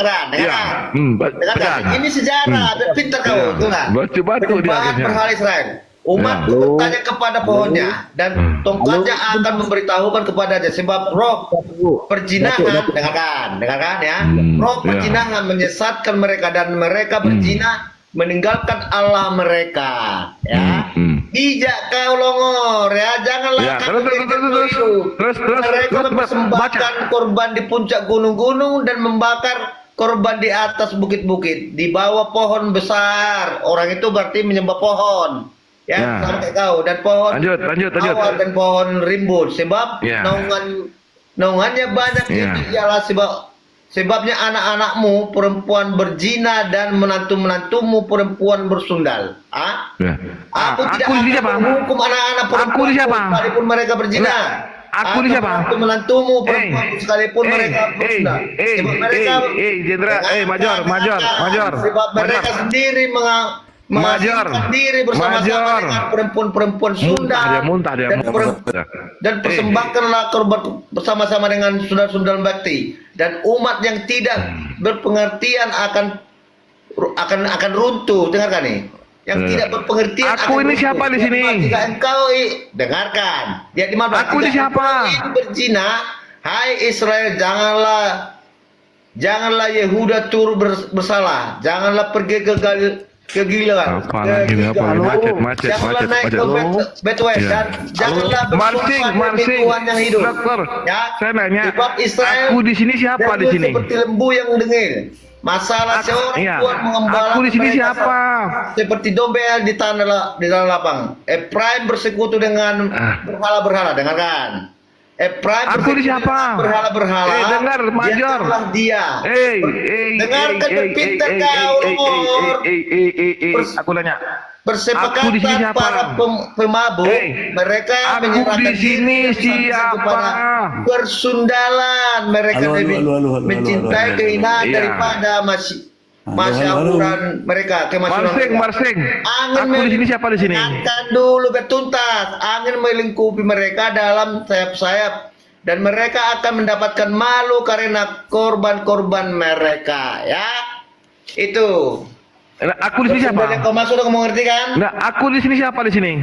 Dengarkan. Ini sejarah, pintar kau, tuh kan. Penyembahan berhala Israel. Umat bertanya kepada pohonnya dan tongkatnya akan memberitahukan kepadanya sebab roh perzinahan, dengarkan ya. Roh perzinahan menyesatkan mereka dan mereka berzina meninggalkan Allah mereka ya. Bijak kau longor ya, janganlah kamu terus mereka mempersembahkan korban di puncak gunung-gunung dan membakar korban di atas bukit-bukit di bawah pohon besar. Orang itu berarti menyembah pohon ya, sampai kau dan pohon lanjut. awar dan pohon rimbun sebab naungannya banyak. Itu ialah sebabnya anak-anakmu perempuan berzina dan menantu-menantumu perempuan bersundal. Aku tidak akan menghukum anak-anak perempuan sekalipun mereka berzina. Aku menantumu perempuan sekalipun mereka bersundal. Sebab mereka Major. Sebab mereka sendiri mengasihkan diri bersama-sama dengan perempuan-perempuan sundal dan persembahkanlah korban bersama-sama dengan sundal-sundal bakti, dan umat yang tidak berpengertian akan runtuh. Dengarkan nih, yang tidak berpengertian aku ini siapa di sini? Jika engkau dengarkan dia 15. Aku ini siapa? Berzina, hai Israel, janganlah Yehuda turut bersalah, janganlah pergi kegilaan. Macet. Naik ke Betway dan janganlah Marsing. yang hidup. Dokter, ya, saya nanya, sebab Israel aku di sini siapa di sini? seperti lembu yang dengil. Masalah seorang tuan mengembala. Aku di sini siapa? Seperti domba yang di tanah lapang. Efraim bersekutu dengan berhala-berhala. Dengarkan. Aku di siapa? Berhala-berhala. Dengar, Major. Dia. Dengarkan pintar kau. Aku nanya. Bersepakatan para pemabuk, mereka menyerahkan diri kepada persundalan. Mereka mencintai kehinaan daripada masyahuran mereka. Marsing. Aku di sini siapa di sini? Akan dulu bertuntas. Angin melingkupi mereka dalam sayap-sayap dan mereka akan mendapatkan malu karena korban-korban mereka. Ya, itu. Aku di sini siapa? Kau masuk, udah kau mengerti kan? Nah, aku di sini siapa di sini?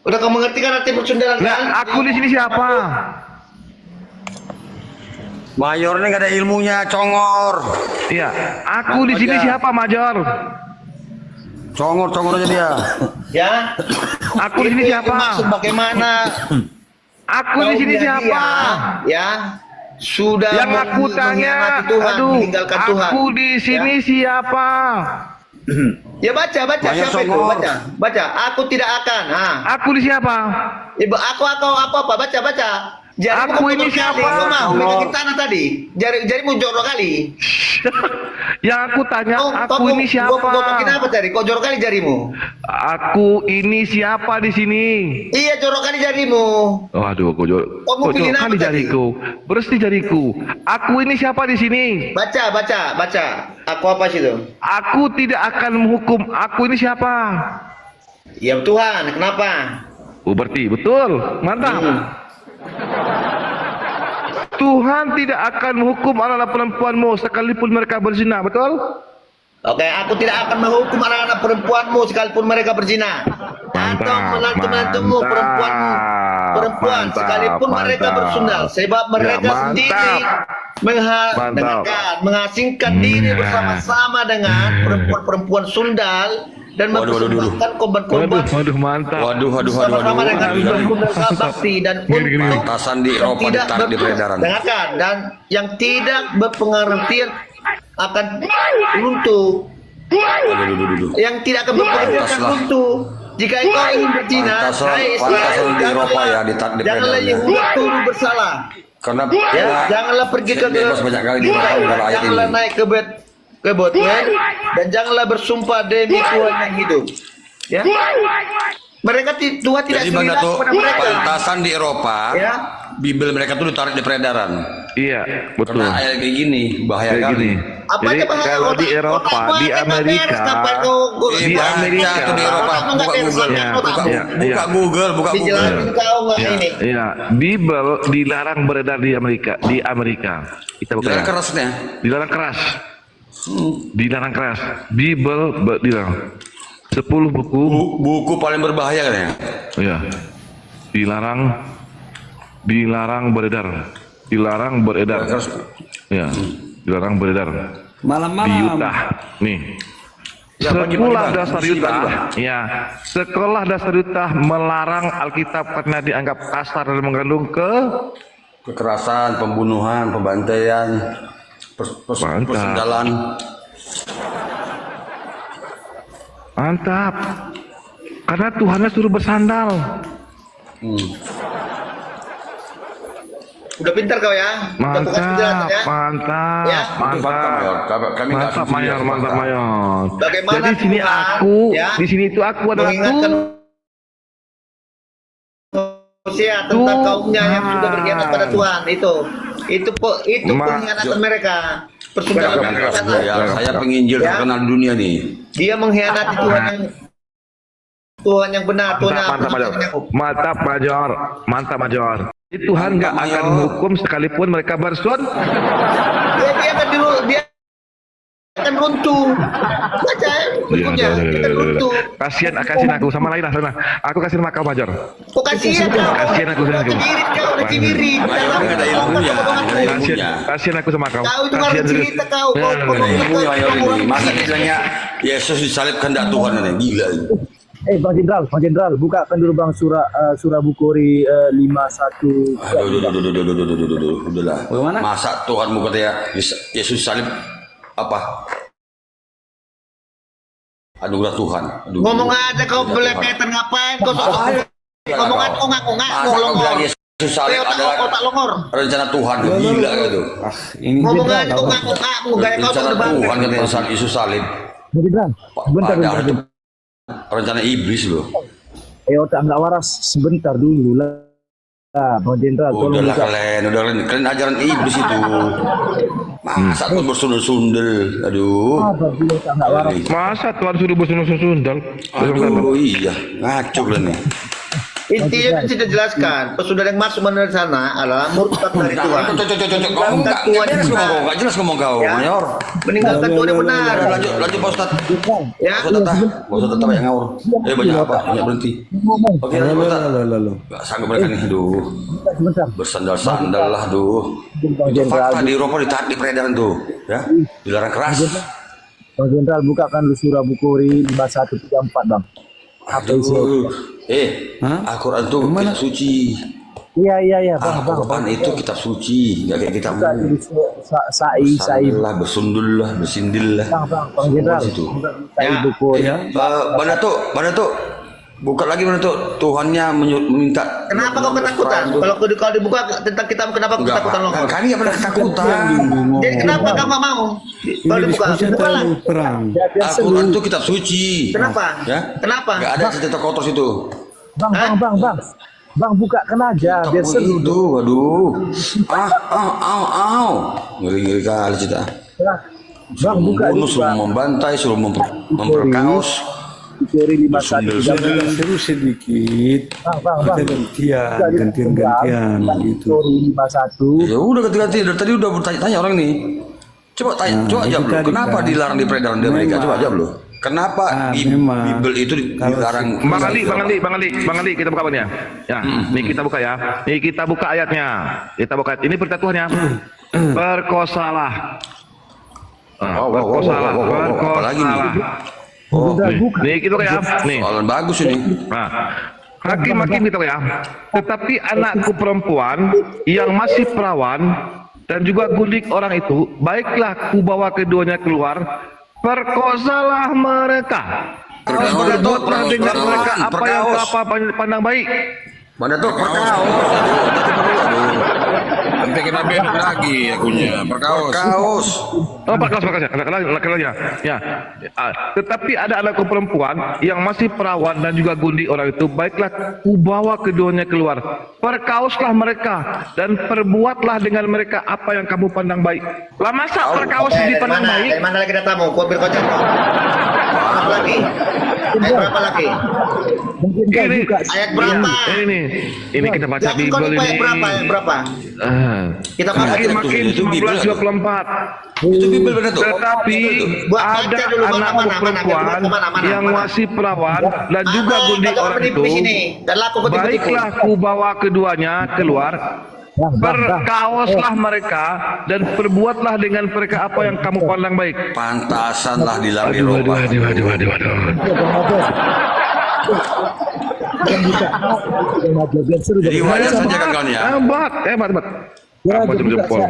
Udah kau mengerti kan arti persundalan kan? Nah, aku di sini siapa? Mayor ini gak ada ilmunya, congor. Iya, aku di sini siapa, Major? Congor aja dia. Ya. Aku di sini siapa? Maksud bagaimana? Aku di sini siapa? Ya. Sudah yang aku tanya, Tuhan, meninggalkan Tuhan. Aku di sini siapa? Ya baca siapa itu? Baca. Aku tidak akan. Aku di siapa? Ibu aku apa? Baca. Aku ini siapa? Kau mau megangin tanah tadi. Jarimu jorok kali. Yang aku tanya, aku ini siapa? Kenapa tadi? Kok jorok kali jarimu? Aku ini siapa di sini? Iya, jorok kali jarimu. Waduh, kok jorok kali jariku. Bersih jariku. Aku ini siapa di sini? Baca. Aku apa sih itu? Aku tidak akan menghukum. Aku ini siapa? Ya Tuhan, kenapa? Berarti betul. Mantap. Tuhan tidak akan menghukum anak-anak perempuanmu sekalipun mereka berzina, betul? Oke, aku tidak akan menghukum anak-anak perempuanmu sekalipun mereka berzina. Dan atau menantu-menantumu perempuan sekalipun mereka bersundal, sebab mereka sendiri mengasingkan diri bersama-sama dengan perempuan-perempuan sundal dan mempersembahkan korban-korban bersama-sama dengan sundal bakti dan untuk Tasan di Eropa ditarik di peredaran. dengarkan, dan yang tidak berpengertian akan runtuh, yang tidak akan berpengertian akan runtuh. Jika engkau ingin berzina, hai Israel, di Eropa ya ditarik di janganlah peredaran. Yehuda turun bersalah. Karena Ya, janganlah pergi ke bebas banyak kali dimakan dalam ayat janganlah ini. naik ke Betlehem dan janganlah bersumpah demi Tuhan yang hidup. Ya. Mereka Tuhan tidak Jadi Bang seridap Dato, kepada mereka. pantasan di Eropa, Ya. Bible mereka tuh ditarik di peredaran. Iya, betul. Karena ayat kayak gini, bahaya Kayak kali. gini. Apa Jadi aja bahaya kalau otak- di Eropa, otak gua di kan nggak Amerika, beres, sampai kau- Di Di Amerika Amerika. tuh di Eropa, Otak nggak buka beres, Google, otak buka, otakmu. buka Google, buka Google. Dijelasin kau nggak ini. Iya, Bible dilarang beredar di Amerika. Kita buka Jangan ya. kerasnya. Dilarang keras. Dilarang keras. Bible dilarang. 10 buku. Buku paling berbahaya kan ya? Iya. Dilarang beredar. Dilarang beredar. Ya, dilarang beredar. Di Malam-malam. Utah. Nih. Ya, pagi-pagi, Sekolah Bang. dasar Pagi-pagi, Utah, Bang. ya, sekolah dasar Utah melarang Alkitab karena dianggap kasar dan mengandung Kekerasan, pembunuhan, pembantaian, Mantap. persendalan. Mantap. Karena Tuhannya suruh bersandal. Udah pintar kau ya. Udah buka penjelasan ya. Mantap, Ya. mantap. Kami nggak Mantap setuju mayor, ya, mantap Pak. mayor. Bagaimana Jadi sini Tuhan, aku, ya, di sini itu aku adalah mengingatkan Hosea tentang kaumnya yang sudah berkhianat pada Tuhan. Itu pengkhianatan mereka. Persundalan mereka. Ya, saya penginjil Ya. terkenal di dunia nih. Dia mengkhianati Tuhan yang benar, Tuhan yang Mantap, Major. Mantap, Major. Mantap, Major. Jadi Tuhan nggak Mantap, akan Major. hukum sekalipun mereka dia akan runtuh. Baca bukunya, dia akan runtuh. Kasihan aku sama lain lah sana. Aku kasih sama kau, Major. Kok kasihan kau? Kasihan aku sama kau. Cirit kau, udah cibirit. Mayor nggak ada ilmunya, nggak ada ilmunya. Kasihan aku sama kau. Kau itu baru Kasihan serius. cerita kau. Nah, Ilmunya Mayor ini. Masa bilangnya Yesus disalib kehendak Tuhan ini, gila ini. Bang Jenderal, bukakan dulu Bang surah Bukhari 51. Aduh, udahlah. Bagaimana? Masa Tuhan mau katanya Yesus salib apa? Anugerah Tuhan. Aduh. Ngomong aja kau belepetan ngapain? Kau sok ngomong aja kau ngak-ngak Masa kau bilang Yesus salib adalah otak longor. rencana Tuhan, gila gitu. Ini Ngomong aja kau ngak-ngak, gaya kau Rencana terbang. Tuhan katanya Yesus salib. Bang Jenderal, sebentar Padahal dulu. itu rencana iblis loh. Otak nggak waras, sebentar dulu lah. Bang Jenderal, tolong Udahlah buka. kalian ajaran iblis itu. Masa Tuhan bersundel-sundel, aduh. Bang Jenderal, otak nggak waras. Masa Tuhan suruh bersundal-sundal? Aduh, iya, ngaco kalian nih. Intinya kita jelaskan, pesudah yang masuk menuju sana adalah murtad dari Tuhan. Kamu nggak jelas ngomong kau, Ya. Mayor. Meninggalkan Tuhan yang benar. Lanjut Pak Ustad. Ya. Pak Ustad tetap banyak ngawur. Banyak apa? Banyak berhenti. Oke, lanjut Pak Ustad. Gak sanggup mereka nih, aduh. Sebentar. Bersandal-sandal lah, aduh. Bang Itu Jenderal, fakta di Eropa ditarik di peredaran tuh, ya. Dilarang keras. Bang Jenderal, bukakan dulu surah Bukhari 5134 Bang. Aduh. Al-Quran tuh kitab suci. Iya Bang. Al-Quran itu kitab suci, nggak kayak kitab Buka dulu Sa'i. lah, bersundul lah, bersindil lah. Bang Jenderal, Situ. buka Sa'i Bukhari. Mana tuh? Buka lagi mana tuh? Tuhannya meminta. Kenapa kau ketakutan? Kalau dibuka tentang kitab, kenapa kau ketakutan lo? Kami nggak pernah ketakutan. Jadi kenapa kau nggak mau? Kalau dibuka, bukalah. Al-Quran itu kitab suci. Kenapa? Ya? Kenapa? Nggak ada cerita kotor situ. Bang. Bang, bukakan aja biar seru. Itu, waduh. Ngeri-ngeri kali cerita. Bang, buka Bunuh, dulu suruh Bang. membantai, suruh memperkaos. Bukhari 5134. seru sedikit. Bang. Gantian gitu. Bukhari 51. Ya udah ganti-ganti. Dari tadi udah bertanya-tanya orang nih. Coba tanya, coba jawab lu. Kenapa dilarang di peredaran di Amerika? Coba jawab lu. Kenapa memang. Bible itu dilarang? Bang Ali, kita buka ya. Ya, nih kita buka ya. Nih kita buka ayatnya. Kita buka. Ini perintah Tuhan ya. Perkosalah. Perkosalah. Apalagi nih? Nih kita buka ya. Nih. Soalan bagus ini. Nah, hakim gitu ya. Tetapi anakku perempuan yang masih perawan dan juga gundik orang itu, baiklah ku bawa keduanya keluar, perkosalah mereka. Berbuatlah dengan mereka apa yang kau pandang baik. Mana tuh perkaos? Nanti kena ban lagi akunya. Perkaos. Oh, perkaos ya. Ya. Tetapi ada anakku perempuan yang masih perawan dan juga gundi orang itu, baiklah ku bawa keduanya keluar, perkaoslah mereka dan perbuatlah dengan mereka apa yang kamu pandang baik. Lah masa perkaos dipandang baik? Dari mana lagi datamu? Kau berkocak. Berapa lagi? Berapa lagi? Ini Ayat berapa? Ini kita baca Yakin kau Bible lupa ini. ayat berapa? Ayat berapa? Kita baca. Hakim 19:24. Itu Bible benar tuh. Tetapi Buat ada baca dulu, anakku perempuan yang masih perawan dan juga gundi orang itu, Dan laku ketipu-tipu. baiklah ku bawa keduanya keluar, perkaoslah mereka dan perbuatlah dengan mereka apa yang kamu pandang baik. Pantasanlah dilarang di Waduh. Jadi wajar saja kan kawan ya. Hebat. Aku ajung jempol.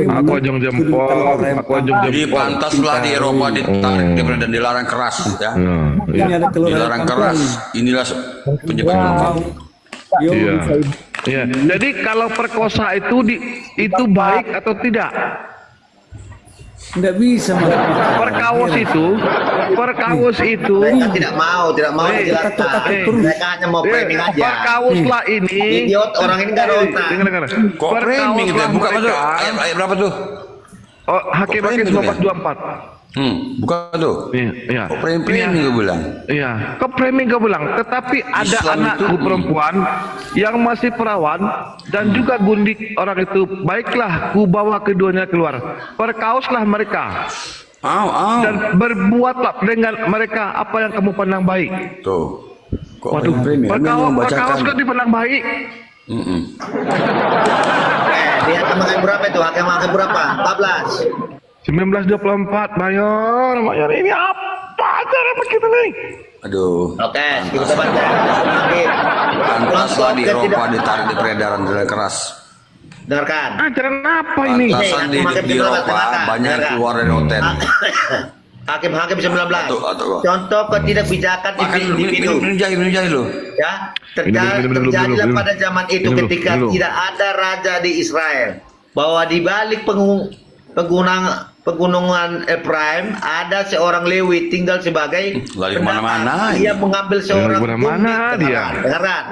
Aku ajung jempol. Jadi pantaslah di Eropa ditarik dan dilarang keras ya. Dilarang keras. Inilah penyebabnya. Iya. Jadi kalau perkosa itu baik atau tidak? Nggak bisa. Perkaos itu tidak mau dijelaskan. Mereka hanya mau framing aja. Perkaoslah ini. Idiot, orang ini nggak ada otak. Dengar. Kok framing itu? Buka masuk ayat berapa tuh? Oh, Hakim 19:24. Buka tuh. Iya. Kok framing gue bilang? Iya, ke framing gue bilang. Tetapi ada anakku perempuan yang masih perawan dan juga gundik orang itu, baiklah ku bawa keduanya keluar, perkaoslah mereka dan berbuatlah dengan mereka apa yang kamu pandang baik. Tuh. Kok Waduh, perkaos kan dipandang baik. Dia kemarin berapa itu? Hakim berapa? 14. 1924, Mayor ini apa cara begitu nih? Aduh. Oke, kita baca. Pantaslah di Eropa ditarik di peredaran keras. Dengarkan. Ajaran apa ini? Pantasan di Eropa banyak keluar dari hotel. Hakim 19. Contoh ketidakbijakan individu. Minum jahe lu. Ya, terjadilah pada zaman itu ketika tidak ada raja di Israel, bahwa di balik pegunungan Efraim ada seorang Lewi tinggal sebagai mana-mana. Dia mengambil seorang gundik. Dengarkan.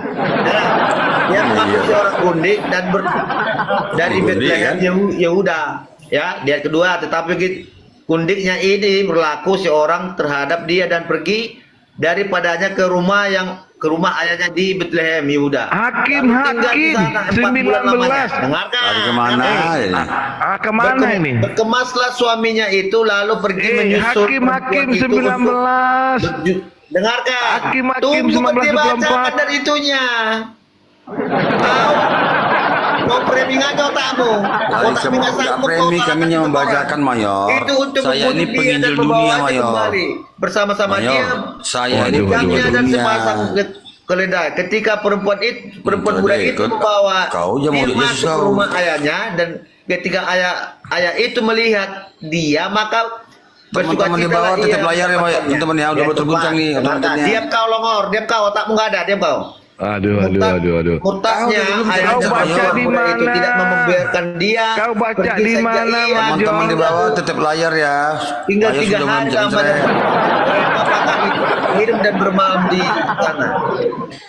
Dia mengambil seorang gundik dan dari Bethlehem Yehuda. Ya, dia kedua, tetapi gundiknya ini berlaku seorang terhadap dia dan pergi daripadanya ke rumah ayahnya di Bethlehem Yehuda. Hakim 19. Dengarkan. Kemana? Kemana ini? Berkemaslah suaminya itu lalu pergi menyusul Hakim 19. Dengarkan. Hakim Tunggu 1924 dari itunya. Mau framing aja otakmu. Framing kami yang membacakan, Mayor. Itu untuk saya ini penginjil dunia, Mayor. Bersama-sama dia. Saya ini penginjil dan dunia. sepasang keledai. Ketika perempuan muda itu membawa dia masuk ke rumah ayahnya, dan ketika ayah itu melihat dia, maka teman-teman di bawah tetap layar ya, teman-teman ya, udah terguncang nih. Diam kau longor, diam kau, otakmu nggak ada, diam kau. Aduh. Murtadnya ayah baca di mana? itu tidak membiarkan dia. Kau baca di mana? Teman-teman di bawah tetap layar ya. Tinggal 3 hari lamanya mereka hidup dan bermalam di sana.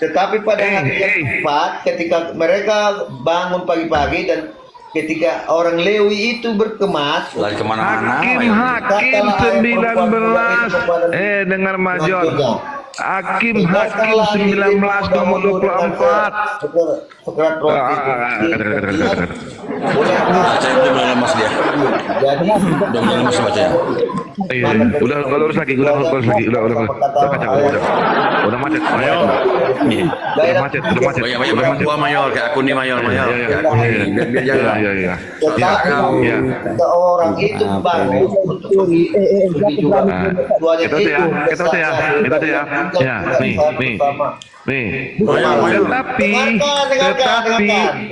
Tetapi pada hari yang keempat, ketika mereka bangun pagi-pagi dan ketika orang Lewi itu berkemas, lari kemana-mana. Hakim 19. Dengar Majon. Hakim 19 nomor 24. Sokrat roti. Baca itu belum lemas dia. Jadi Udah mulai lemas bacanya. Iya, udah lurus lagi, udah kacau, udah macet, mayor. Udah macet. Banyak gua mayor kayak aku nih mayor. Kayak aku nih. Biar jaga. Iya. tetapi seorang itu bangun untuk Kita tuh ya. Ya, nih. Tetapi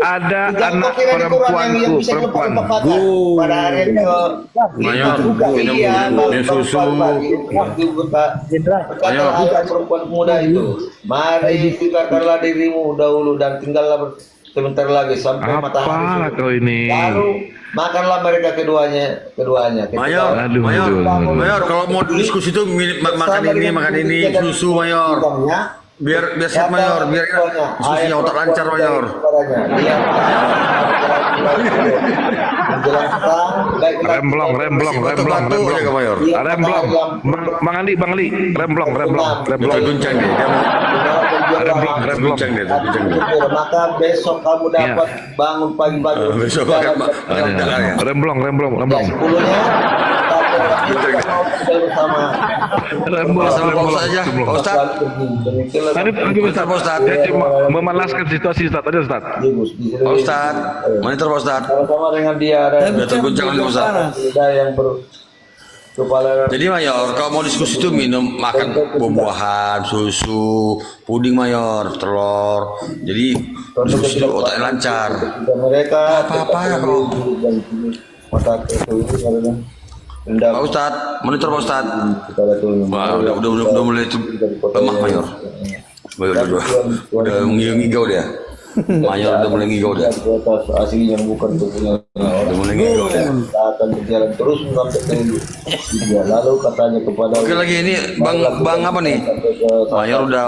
ada anak perempuanku. pada hari itu Mayor, iya minum susu. berkata anak perempuan muda itu, mari singkatkanlah dirimu dahulu dan tinggallah sebentar lagi sampai matahari Apalah kau ini? lalu makanlah mereka keduanya. Mayor, kalau mau diskusi itu makan ini, susu mayor. Biar sehat mayor, biar susunya otak lancar mayor. Remblong. Bang Ali, remblong. Terguncang dia. Remblong. Maka besok kamu dapat bangun pagi-pagi. Besok akan Remblong. Sepuluhnya bersama. Pak saja, Pak Ustaz. Tadi Pak Ustaz. dia cuma memalaskan situasi Ustaz. Tadi Ustaz. Pak Ustaz, monitor Pak Ustaz. Sama dengan dia ada Udah terguncang oleh Ustaz. yang kepala. Jadi mayor, kalau mau diskusi itu makan buah-buahan, susu, puding mayor, telur. Jadi diskusi itu otaknya lancar. Mereka Apa ya kalau mata itu Pak Ustad, monitor Pak Ustad. Wah, udah mulai itu lemah mayor. Udah ngigau dia. Mayor udah mulai ngigau dia. atas aslinya bukan punya Udah mulai ngigau dia. akan berjalan terus sampai ke dia lalu katanya kepada Oke lagi ini bang apa nih? Mayor udah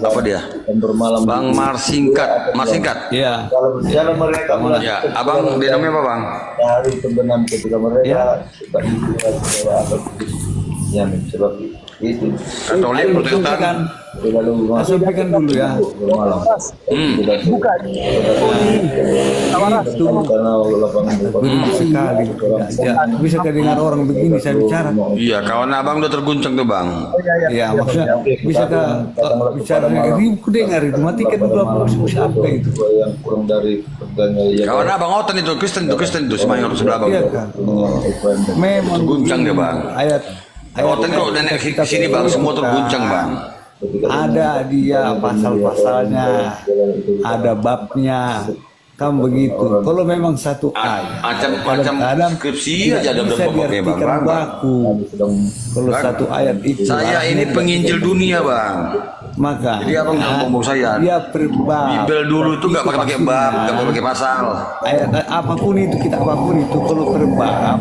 apa dia? bermalam Bang Marsingkat. Iya. kalau berjalan mereka Ya, abang dia namanya apa bang? hari kebenaran ketika mereka yang sebab itu Katolik Protestan. lalu Sampaikan dulu ya. bermalam Buka karena lapangan Benar sekali. Ya, bisa kedengar orang begini saya bicara. Iya, kawan abang udah terguncang tuh bang. Ya, maksudnya bisa bicara ku dengar itu matikan dulu apa siapa itu. yang kurang dari pertanyaan yang Kawan abang Otan itu Kristen itu si mayor sebelah abang. Iya kan. Memang Terguncang dia bang. ayat Otan kalau nenek kesini bang, semua terguncang bang. ada dia pasal-pasalnya, ada babnya, kan begitu. Kalau memang satu ayat, Macam skripsi aja ada bisa pokoknya bang. diartikan baku. Kalau satu ayat itu, Saya ini penginjil dunia bang. maka Jadi abang ngomong saya. dia perbab. Bibel dulu tuh nggak pakai bab, nggak pakai pasal. Ayat apapun itu, kita apapun itu, kalau perbab,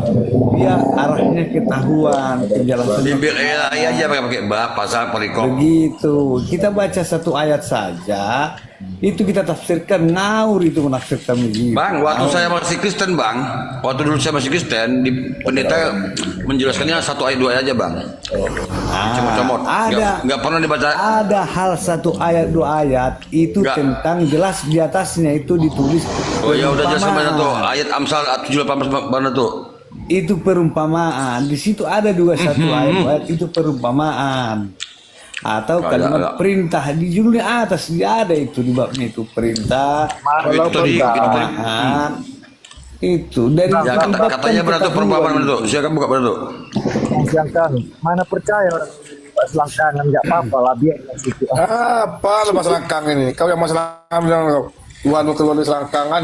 dia arahnya ketahuan, penjelasan. Bibel aja pakai bab, pasal, perikop. Begitu. Kita baca satu ayat saja, itu kita tafsirkan ngawur itu menafsirkan begitu. Bang, waktu saya masih Kristen bang, waktu dulu saya masih Kristen, di pendeta menjelaskannya satu ayat dua ayat aja bang. Comot-comot. Nggak pernah dibaca. Ada hal satu ayat dua ayat itu Nggak. tentang jelas di atasnya itu ditulis. Oh ya udah jelas perumpamaan. mana tuh ayat Amsal 7:18 mana tuh? Itu perumpamaan. Di situ ada juga satu ayat itu perumpamaan. Atau kalimat perintah di judulnya atas dia ada itu di babnya itu perintah. Itu tadi Perumpamaan. Itu dari ya, katanya benar tuh perumpamaan mana tuh? Silakan buka benar tuh. selangkangan. Mana percaya orang selangkangan nggak apa-apa lah biar situ. Apa lu mas selangkang ini? Kau yang mas selangkang bilang Tuhan keluar dari selangkangan.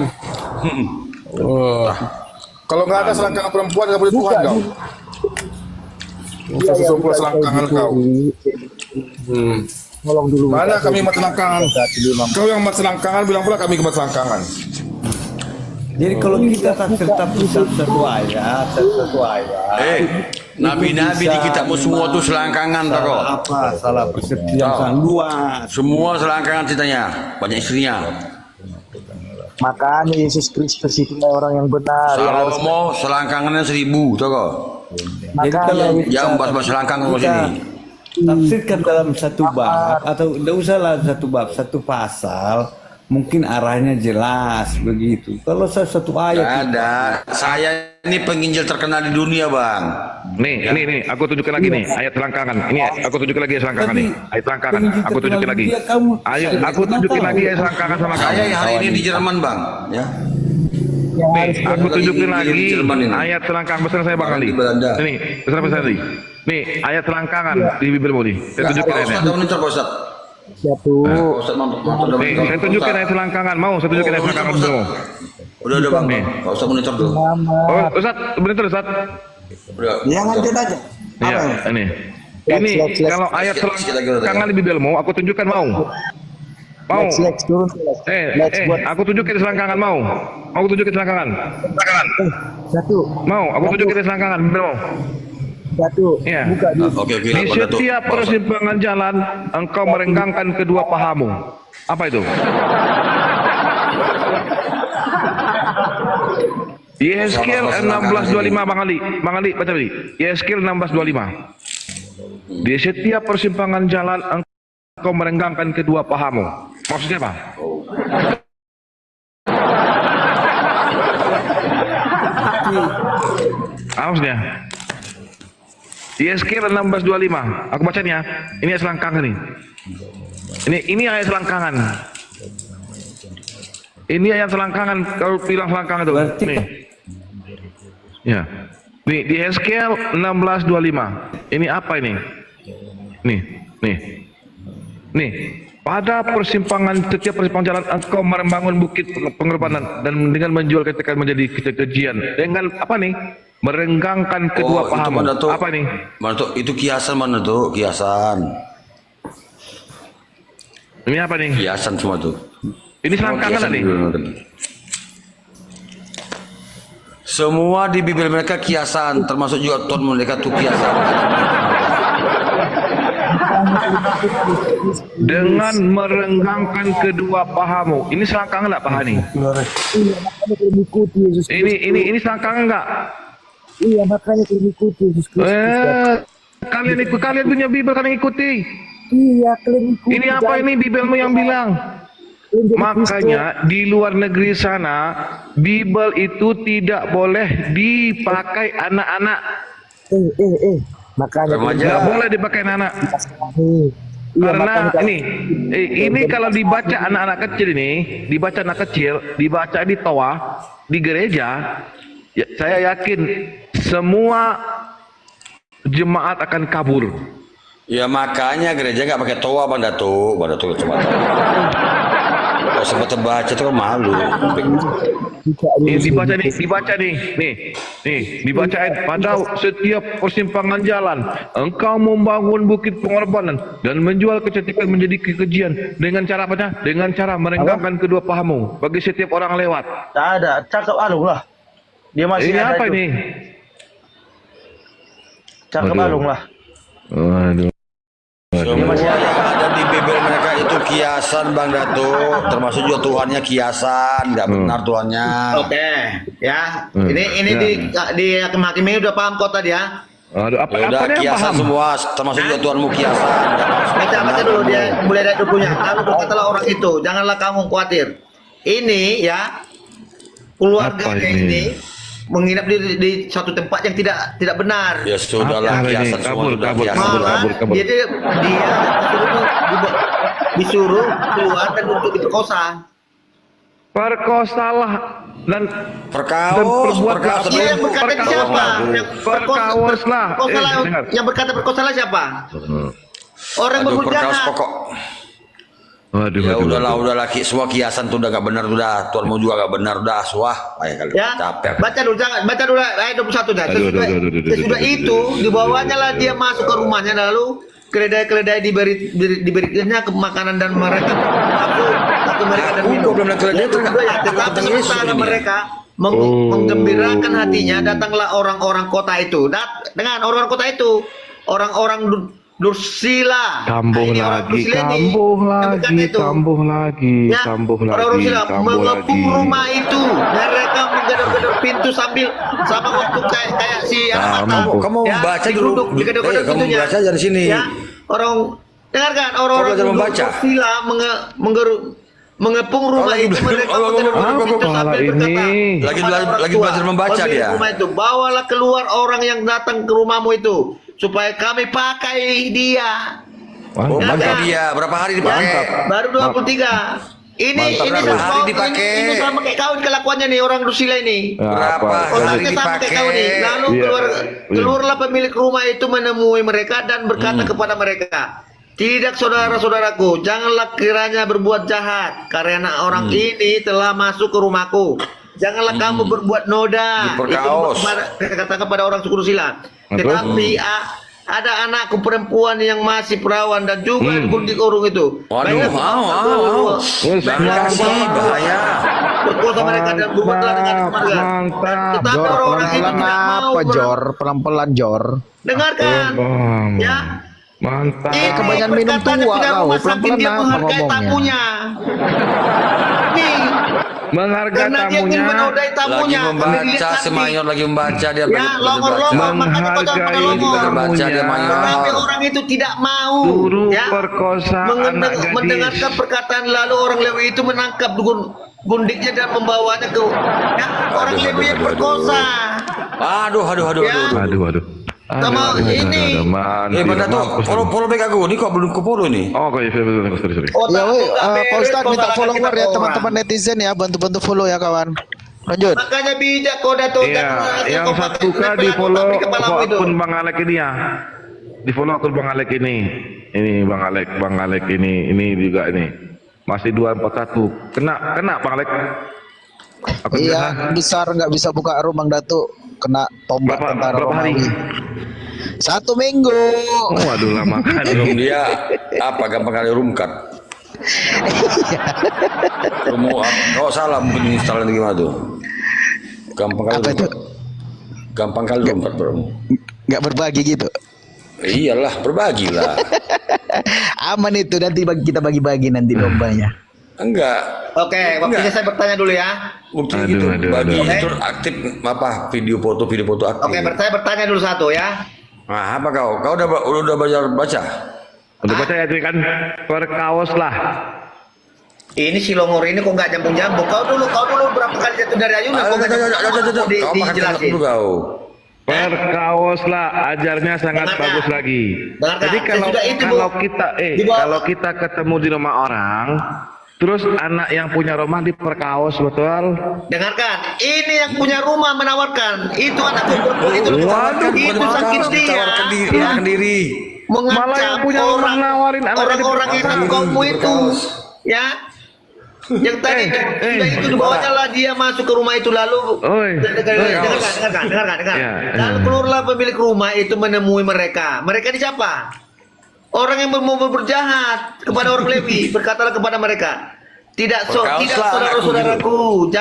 Kalau nggak ada selangkangan perempuan nggak boleh Tuhan kau. Usah sesumpul selangkangan kau. Tolong dulu. Mana kami mas selangkangan? Kau yang mas selangkangan bilang pula kami mas selangkangan. Jadi kalau kita tafsir satu ayat, Nabi-nabi di kitabmu semua tuh selangkangan tak kok? apa salah persepsi yang sangat luas. Semua selangkangan ceritanya, banyak istrinya. Makanya Yesus Kristus itu orang yang benar. Salomo selangkangannya 1000 tak kok? Jadi kalau Yang bahas selangkang ke sini. tafsirkan dalam satu bab atau tidak usahlah satu bab, satu pasal, mungkin arahnya jelas begitu. Kalau satu Nggak ayat ada. Saya ini penginjil terkenal di dunia, Bang. Nih, aku tunjukkan lagi nih ayat selangkangan. Ini aku tunjukkan lagi ayat selangkangan nih. Ayat selangkangan. Aku tunjukin lagi. Ayo, aku tunjukin lagi ayat selangkangan sama kamu. Saya hari ini di Jerman, Bang. Ya. Nih, aku tunjukin lagi di Jerman ini. ayat selangkangan besar saya Bang Ali. Di Belanda. Ini, besar tadi. Nih, ayat selangkangan di Bibelmu nih. Saya tunjukin Pak ayatnya. Ustaz, monitor, Pak Ustaz. Satu. Pak Ustaz, monitor. Nih, saya tunjukin ayat selangkangan. Mau saya tunjukin ayat selangkangan dulu. Udah, Bang. Pak Ustaz monitor dulu. Oh, Ustaz, bener Ustaz. Udah. Ya lanjut aja. Iya, ini. Ini kalau ayat selangkangan di Bibelmu, aku tunjukkan mau. Mau. Lex turun. Aku tunjukin selangkangan mau. Aku tunjukin selangkangan. Satu. Mau, aku tunjukin selangkangan. Mau. Satu. Iya. Buka di. Oke, Di setiap persimpangan jalan, engkau merenggangkan kedua pahamu. Apa itu? Yeskel 16:25 Bang Ali. Bang Ali baca tadi. Yeskel 16:25. Di setiap persimpangan jalan, engkau merenggangkan kedua pahamu. Maksudnya apa? Apa maksudnya? Yeskel 16:25. Aku bacanya. Ini ayat selangkangan nih. Ini ayat selangkangan. Ini ayat selangkangan. Kalau bilang selangkangan itu. Nih. Ya. Nih di Yeskel 16:25. Ini apa ini? Nih. Pada setiap persimpangan jalan engkau membangun bukit pengorbanan dan dengan menjual ketika menjadi kejian. Dengan apa nih? Merenggangkan kedua pahamu. Apa nih? Mana tuh? Itu kiasan mana tuh? Kiasan. Ini apa nih? Kiasan semua tuh. Ini selangkangan nih. Semua di Bibel mereka kiasan, termasuk juga Tuhan mereka tuh kiasan. Dengan merenggangkan kedua pahamu. Ini selangkangan enggak paha nih? Ini selangkangan enggak? Iya, makanya kalian ikuti Yesus Kristus. Kalian punya Bibel, kalian ikuti. Iya, kalian ikuti. Ini apa ini Bibelmu yang bilang? Makanya di luar negeri sana Bibel itu tidak boleh dipakai anak-anak. Makanya nggak boleh dipakai anak-anak. Karena ini kalau dibaca anak-anak kecil ini, dibaca anak kecil, dibaca di toa, di gereja, ya, saya yakin semua jemaat akan kabur. Ya makanya gereja nggak pakai toa Bang Datuk cuma. Kalau sempat baca itu kan malu. Dibaca nih, dibaca pada setiap persimpangan jalan, engkau membangun bukit pengorbanan dan menjual kecantikan menjadi kekejian dengan cara apa? Dengan cara merenggangkan kedua pahamu bagi setiap orang lewat. Tak ada, cakap Alung lah. Dia masih ini ada apa itu. ini? Cakap Alung lah. Waduh. Semua yang ada di Bibel mereka itu kiasan Bang Datuk, termasuk juga Tuhannya kiasan, nggak benar Tuhannya. Oke, ya. Ini di hakim ini udah paham kok tadi ya. Aduh, udah kiasan semua, termasuk juga Tuhanmu kiasan. Baca dulu dia mulai dari dukunya. Lalu berkatalah orang itu, janganlah kamu khawatir. Ini ya keluarga ini menginap di suatu tempat yang tidak benar. Ya sudahlah, kiasan semua sudah kiasan. Dia disuruh keluar dan untuk diperkosa. Perkosalah dan perbuat yang berkata siapa? Yang berkata perkosalah siapa? Orang berbuat jahat. Ya udahlah, semua kiasan tuh udah gak benar, udah Tuhanmu juga gak benar, udah suah. Ya, baca dulu ayat 21 dah. Sesudah itu dibawanya lah dia masuk ke rumahnya, lalu keledai-keledai diberikannya ke makanan dan mereka aku mereka dan minum. Tetapi sementara mereka menggembirakan hatinya, datanglah orang-orang kota itu. Dengan orang kota itu, orang-orang Dursila. Kambuh lagi. Mengepung rumah itu. Mereka menggedor-gedor pintu sambil sama waktu kayak si anak kamu baca dulu. digedor-gedor Kamu pintunya. baca dari sini. Ya. dengarkan orang-orang Kau belajar membaca? sila mengepung rumah itu mereka pintu sambil berkata Lagi belajar membaca pemilik dia. rumah itu, bawalah keluar orang yang datang ke rumahmu itu supaya kami pakai dia. Oh, pakai dia. Berapa hari dipakai? Baru 23. Ini sama kayak kau kelakuannya nih orang Rusila ini. Berapa hari Otaknya sama kayak kau nih. dipakai? Lalu keluarlah pemilik rumah itu menemui mereka dan berkata kepada mereka, tidak saudara-saudaraku, janganlah kiranya berbuat jahat karena orang ini telah masuk ke rumahku. Janganlah kamu berbuat noda. Diperkaos. Itu kata kepada orang suku Rusila. Tetapi ada anakku perempuan yang masih perawan dan juga gundik urung itu. Waduh, bahaya. Berkuasa mereka dan buatlah dengan keluarga. Tetapi orang-orang itu tidak mau. Pelan-pelan Jor. Dengarkan. Ya. Mantap. Kebanyakan minum tua kau. Pelan-pelan dia apa menghargai ngomongnya. tamunya. Nih. Menghargai Karena dia ingin tamunya. menodai Lagi tamunya. membaca, Semayor lagi membaca dia. Ya, longor-longor makanya kau jangan pada longor. Baca dia Tapi mayor. orang itu tidak mau Suruh ya, perkosa anak gadis. mendengarkan perkataan lalu orang Lewi itu menangkap gundiknya dan membawanya ke ya, orang Lewi yang perkosa. Aduh. Sama ini. Pada tuh follow back aku. Ini kok belum ke follow nih. Oh, oke, sorry. Ya woi, Pak Ustadz minta follower ya orang. teman-teman netizen ya, bantu-bantu follow ya kawan. Lanjut. Makanya bijak kau Dato. Iya, yang satu di follow akun Bang Alek ini ya. Di follow akun Bang Alek ini. Ini Bang Alek ini juga ini. Masih 241. Kena Bang Alek. Iya, besar nggak bisa buka rumah Datuk, kena tombak tentara Romawi. 1 minggu. Waduh, lama kan. Belum dia gampang kali rumkat. Oh salah mungkin install gimana tuh? Gampang kali. Apa itu? Gampang kali rumkat bro. Nggak berbagi gitu. Iyalah, berbagilah. Aman itu, nanti kita bagi-bagi nanti dombanya. Enggak. Oke, waktunya saya bertanya dulu ya. Bukti gitu. Bagi itu aktif apa video foto aktif. Oke, saya bertanya dulu satu ya. Nah, apa kau? Kau udah belajar baca? Udah baca ya, kan perkaos lah. Ini si Longor ini kok nggak nyambung-nyambung. Kau dulu berapa kali jatuh dari ayunan? Kok nggak dijelasin? Dulu kau. Perkaos lah, ajarnya sangat bagus lagi. Jadi kalau kita ketemu di rumah orang, terus anak yang punya rumah diperkaos, betul? Dengarkan, ini yang punya rumah menawarkan. Itu anak itu sakit dia. Diri. Malah yang punya rumah nawarin orang-orang yang kaummu itu, ya. Yang tadi sudah itu dibawanya lah dia masuk ke rumah itu lalu dengarkan. Lalu keluarlah pemilik rumah itu menemui mereka. Mereka ini siapa? Orang yang mau berjahat kepada orang Lewi. Berkatalah kepada mereka, tidak saudara-saudaraku,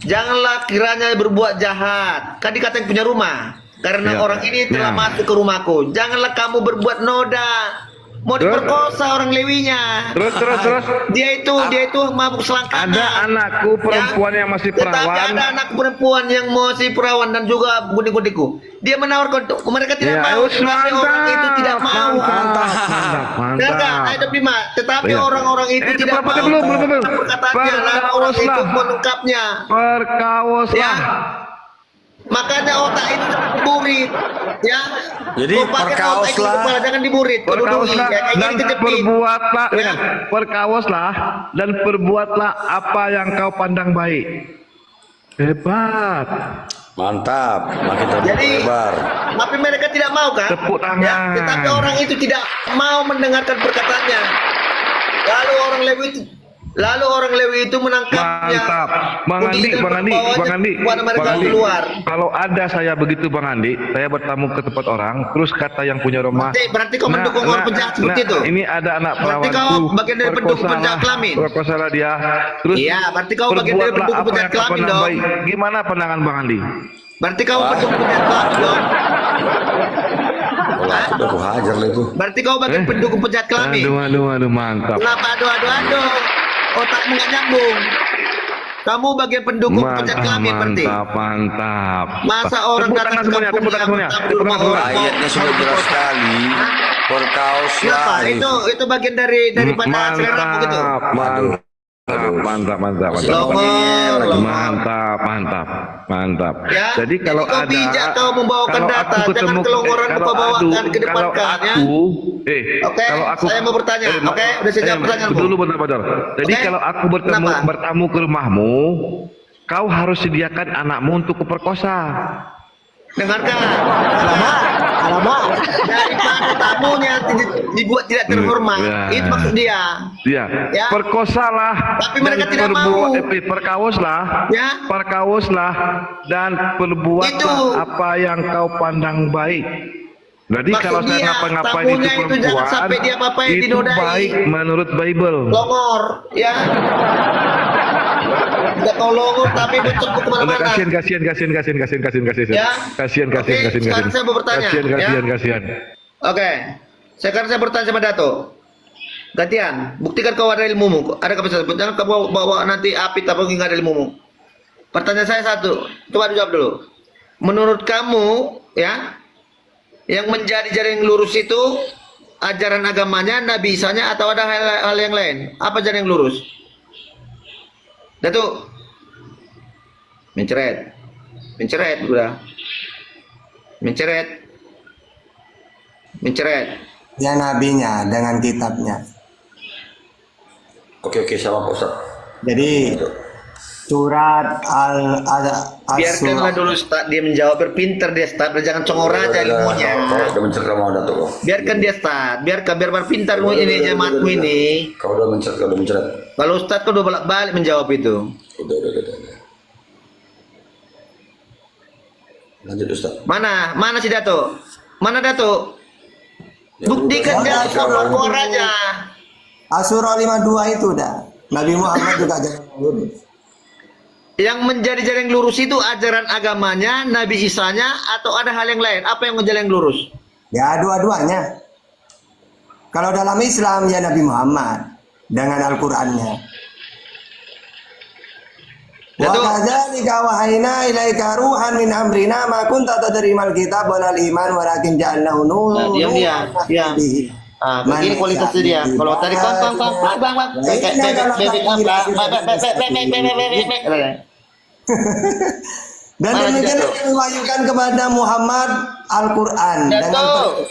janganlah kiranya berbuat jahat. Kan dikatakan punya rumah. Karena orang ini telah masuk ke rumahku. Janganlah kamu berbuat noda. Mau diperkosa orang Lewinya. Terus. Dia itu mabuk selangkangan. Ada anakku perempuan yang masih perawan. Tetapi ada anak perempuan yang masih perawan dan juga gundik-gundikku. Dia menawarkan mereka tidak mau. Tetapi orang itu tidak mau. Tetapi orang-orang itu tidak mau. Belum. Perkataannya orang itu menungkapnya. Perkaoslah. Makanya otak itu diburit, ya. Jadi perkaoslah, jangan diburit. Perkaoslah dan perbuatlah, perkaoslah dan perbuatlah apa yang kau pandang baik. Hebat. Mantap, makin terlebar. Tapi mereka tidak mau kan? Tepuk tangan. Ya, tetapi orang itu tidak mau mendengarkan perkataannya. Lalu orang Lewi itu menangkapnya. Mantap, Bang Andi. Kalau ada saya begitu Bang Andi, saya bertamu ke tempat orang, terus kata yang punya rumah. Berarti kau mendukung orang penjahat seperti itu. Ini ada anak perawanku. Berarti kau bagian dari pendukung penjahat kelamin. Perkosalah dia. Terus iya, berarti kau bagian dari pendukung penjahat kelamin dong. Baik. Gimana pandangan Bang Andi? Berarti kau pendukung penjahat kelamin dong. Udah aku hajar lah itu. Berarti kau bagian pendukung penjahat kelamin. Aduh, mantap. Kenapa aduh? Otakmu nggak nyambung. Kamu bagian pendukung penjahat kelamin berarti. Mantap. Masa orang datang ke kampungnya, ayatnya sudah jelas sekali. Perkaoslah. Itu bagian daripada selera begitu. Mantap. Ya, jadi kalau kau ada, bijak kau membawakan kalau data, aku jangan ketemu, kelonggaran kau bawakan ke depan kan ya. Oke, kalau aku, saya mau bertanya. Oke, udah saya jawab pertanyaanmu. Dulu bentar. Jadi Oke. kalau aku Kenapa? bertamu ke rumahmu, kau harus sediakan anakmu untuk kuperkosa. Dengarkan. Alamak. Daripada tamunya dibuat tidak terhormat. Ya. Itu maksud dia. Iya. Ya. Perkosalah. Tapi mereka dan tidak mau. Perkawoslah. Ya. Perkawoslah dan perbuatlah Itu. apa yang kau pandang baik. Jadi Maksud kalau saya dia, ngapa-ngapain tamunya itu itu jangan sampai perempuan, dia apa-apain itu dinodai. baik menurut Bible. Longor, ya. Tidak kau longor tapi bentukmu Udah kemana-mana. kasihan. Ya. Kasihan. Oke, sekarang saya mau bertanya, Kasihan. Oke, sekarang saya bertanya sama Dato. Gantian, buktikan kau ada ilmumu. Ada kapasitas. Jangan kau bawa nanti api tapi nggak ada ilmumu. Pertanyaan saya satu, coba dijawab dulu. Menurut kamu, ya, yang menjadi jaring lurus itu ajaran agamanya, Nabi Isanya atau ada hal yang lain? Apa jaring lurus? Dato, menceret, udah, menceret. Ya nabinya dengan kitabnya. Oke, sama Pak Ustaz. Jadi surat Biarkanlah dulu Ustaz dia menjawab, berpinter dia Ustaz, jangan congor aja ilmunya. Kau udah mencerita mau Dato. Biarkan dia Ustaz, biar berpintar ini jemaatmu ini. Kau udah menceret. Kalau Ustaz kau udah bolak-balik menjawab itu. Udah. Lanjut Ustaz. Mana si Dato? Mana Dato? Buktikan dia keluar aja. Asyura 52 itu dah. Nabi Muhammad juga jangan lurus. Yang menjadi jaring lurus itu ajaran agamanya, Nabi Isanya atau ada hal yang lain? Apa yang menjadi jaring lurus? Ya dua-duanya. Kalau dalam Islam ya Nabi Muhammad dengan Al-Qur'annya. Wa kadzalika wahayna ilaika ruhan min amrina ma kunta tadri mal kitab wal iman walakin ja'alnahu nuran. Diam. Begini kualitasnya dia. Kalau tadi bang. Dan demikian diwahyukan kepada Muhammad Al-Quran dengan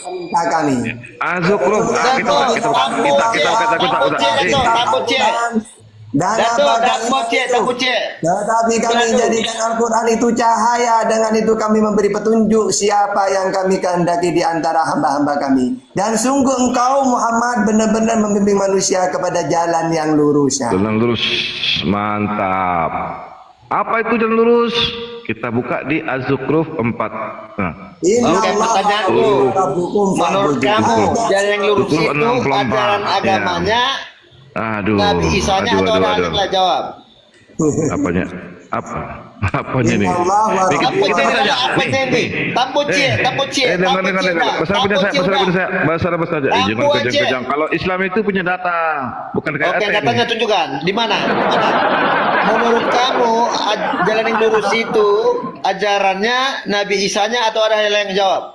perintah kami. Azukruh. Dan tetapi kami jadikan Al-Quran itu cahaya, dengan itu kami memberi petunjuk siapa yang kami kehendaki di antara hamba-hamba kami. Dan sungguh engkau Muhammad benar-benar membimbing manusia kepada jalan yang lurus. Jalan lurus, mantap. Apa itu jalan lurus? Kita buka di Az-Zukhruf 4. Oke, pertanyaanku, menurut kamu jalan yang lurus itu ajaran agamanya, Nabi Isanya atau ada yang lain? Jawab. Apanya? Apanya nih? Bahasa saja. Jangan kejang-kejang. Kalau Islam itu punya data, bukan kayak Oke, datanya tunjukkan. Di mana? Menurut kamu jalan yang lurus itu ajarannya Nabi Isanya atau ada yang lain? Jawab.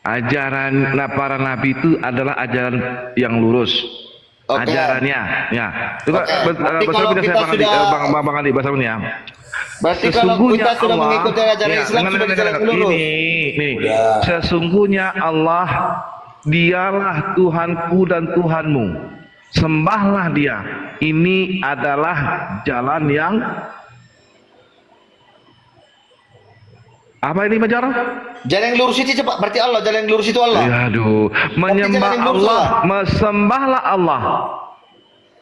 Ajaran para nabi itu adalah ajaran yang lurus. Ajarannya, ya. Coba bahasa Bang Ali, bahasa ini ya. Berarti kalau kita sudah mengikuti ajaran Islam sudah di jalan lurus. Ini. Sesungguhnya Allah dialah Tuhanku dan Tuhanmu. Sembahlah Dia. Ini adalah jalan yang apa ini Majar? Jalan yang lurus itu cepat. Berarti Allah, jalan yang lurus itu Allah. Ya, aduh, menyembah Allah, sembahlah Allah.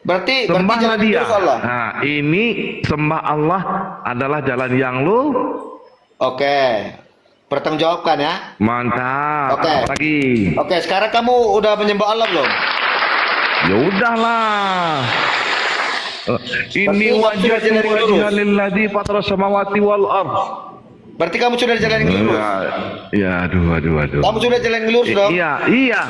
Berarti sembahlah jalan Dia. Allah. Nah, ini sembah Allah adalah jalan yang lu. Oke. Pertanggungjawabkan ya. Mantap. Oke. Apa lagi? Oke, sekarang kamu udah menyembah Allah belum? Ya udahlah. Ini wajah lilladzi fatara samawati wal ardh. Berarti kamu sudah jalan yang lurus. Ya, aduh. Kamu sudah jalan yang lurus dong? Iya.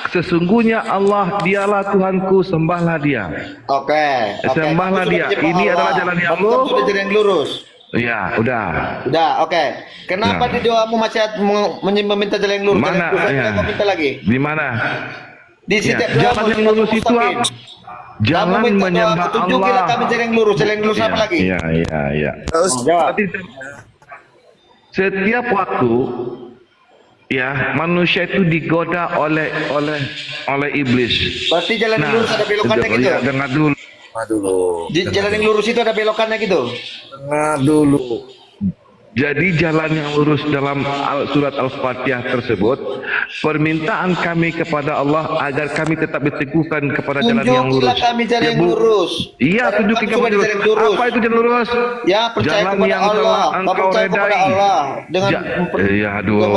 Sesungguhnya Allah dialah Tuhanku, sembahlah Dia. Oke. Sembahlah Dia. Ini adalah jalan yang lurus. Kamu sudah jalan yang lurus. Ya, udah. Udah, oke. Kenapa di doamu masih meminta jalan yang lurus? Mana? Ya. Kau minta lagi. Di mana? Di setiap doa jalan yang lurus itu apa? Jalan menyembah Allah. Tunjukilah kami jalan yang lurus. Jalan yang lurus apa lagi? Iya. Jawab. Setiap waktu ya manusia itu digoda oleh iblis. Berarti jalan yang lurus ada belokannya gitu. Ya, dengar dulu. Di jalan yang lurus itu ada belokannya gitu. Dengar dulu. Jadi jalan yang lurus dalam surat Al-Fatihah tersebut, permintaan kami kepada Allah agar kami tetap diteguhkan kepada jalan yang lurus. Tunjukilah kami jalan yang lurus. Iya, tunjukin kami jalan lurus. Apa itu jalan lurus? Ya, percaya jalan kepada yang Allah. telah engkau Percaya kepada redai. Allah dengan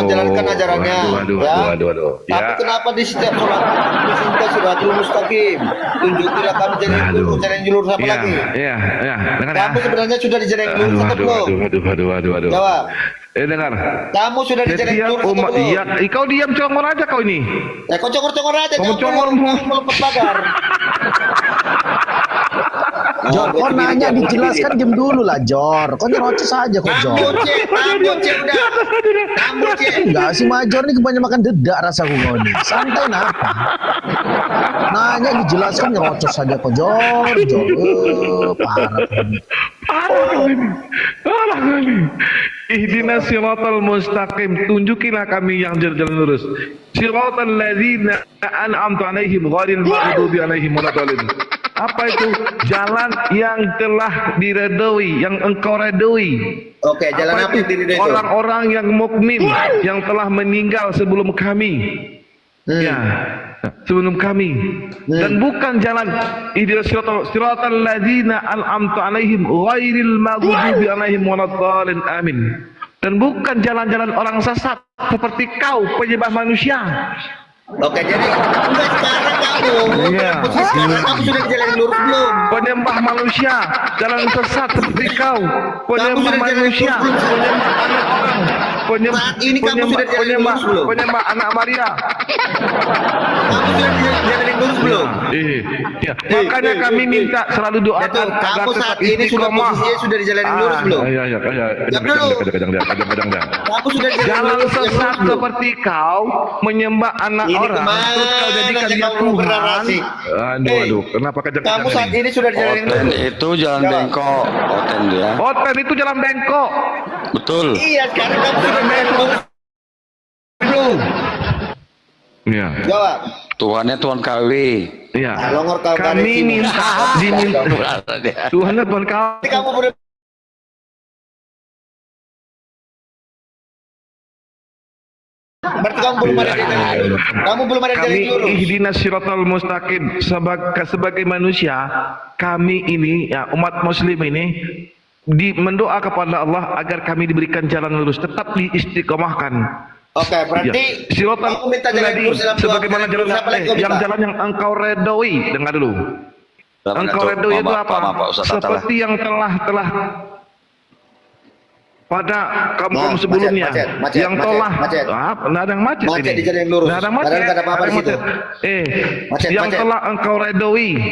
menjalankan ajarannya. Aduh. Tapi kenapa di setiap sholat disingkat suratul mustaqim? Tunjukilah kami jalan yang lurus. Jalan yang lurus apa lagi? Iya. Dengar ya. Kamu sebenarnya sudah di jalan yang lurus atau belum? Aduh. Jawab. Dengar. Kamu sudah di jalan yang lurus atau belum? Iya, kau diam congor aja kau ini. Ya kau congor-congor aja. Kamu congor melepas pagar. Jor, kau nanya dijelaskan diam dulu lah, Jor. Kau nyerocos aja kok, Jor. Enggak sih, Major nih kebanyakan makan dedak rasa kau nih. Santai napa? Nanya dijelaskan nyerocos saja kok, Jor. Parah kali. Ihdinas siratal mustaqim, tunjukilah kami yang jalan lurus. Siratal ladzina an'amta 'alaihim ghairil maghdubi 'alaihim waladdallin. Apa itu? Jalan yang telah diredoi, yang engkau redoi. Oke, jalan apa yang diredoi itu? Orang-orang yang mukmin yang telah meninggal sebelum kami. Ya, sebelum kami. Dan bukan jalan ihdinas siratal ladzina an'amta 'alaihim ghairil maghdubi 'alaihim waladdallin. Amin. Dan bukan jalan-jalan orang sesat seperti kau penyembah manusia. Oke, jadi enggak sekarang kamu. Sekarang kamu sudah di jalan yang lurus belum? Penyembah manusia, jalan sesat seperti kau. Penyembah manusia, penyembah anak orang. Penyembah anak Maria. Kamu sudah di jalan yang lurus belum? Ya. Makanya kami minta selalu doakan agar kamu tetap saat ini sudah istiqomah. posisinya sudah di jalan yang lurus belum? Iya. Kamu sudah di jalan Jalan sesat seperti kau menyembah anak orang, terus kau jadikan dia Tuhan. Aduh, kenapa kejadian? Kamu saat ini sudah di jalan yang lurus. Itu jalan bengkok. Oten dia. Oten itu jalan bengkok. Betul. Iya, sekarang kamu sudah di jalan yang lurus belum? Iya. Jawab. Tuhannya Tuhan KW. Iya. Longor kau Kami diminta Tuhannya Tuhan kau. Kamu boleh berarti kamu belum ada di jalan yang lurus. Kamu belum ada di jalan yang lurus. Ihdinas siratal mustaqim, sebagai manusia, kami ini ya umat muslim ini mendoa kepada Allah agar kami diberikan jalan lurus, tetap diistiqomahkan. Oke, berarti siratal kamu minta jalan lurus dalam sebagaimana jalan yang engkau redoi. Dengar dulu. Engkau redoi itu apa? Seperti yang telah pada kaum sebelumnya yang telah nadang macet ini. Di jalan yang lurus. Nadang macet. Ada apa-apa di situ. Yang telah engkau redoi.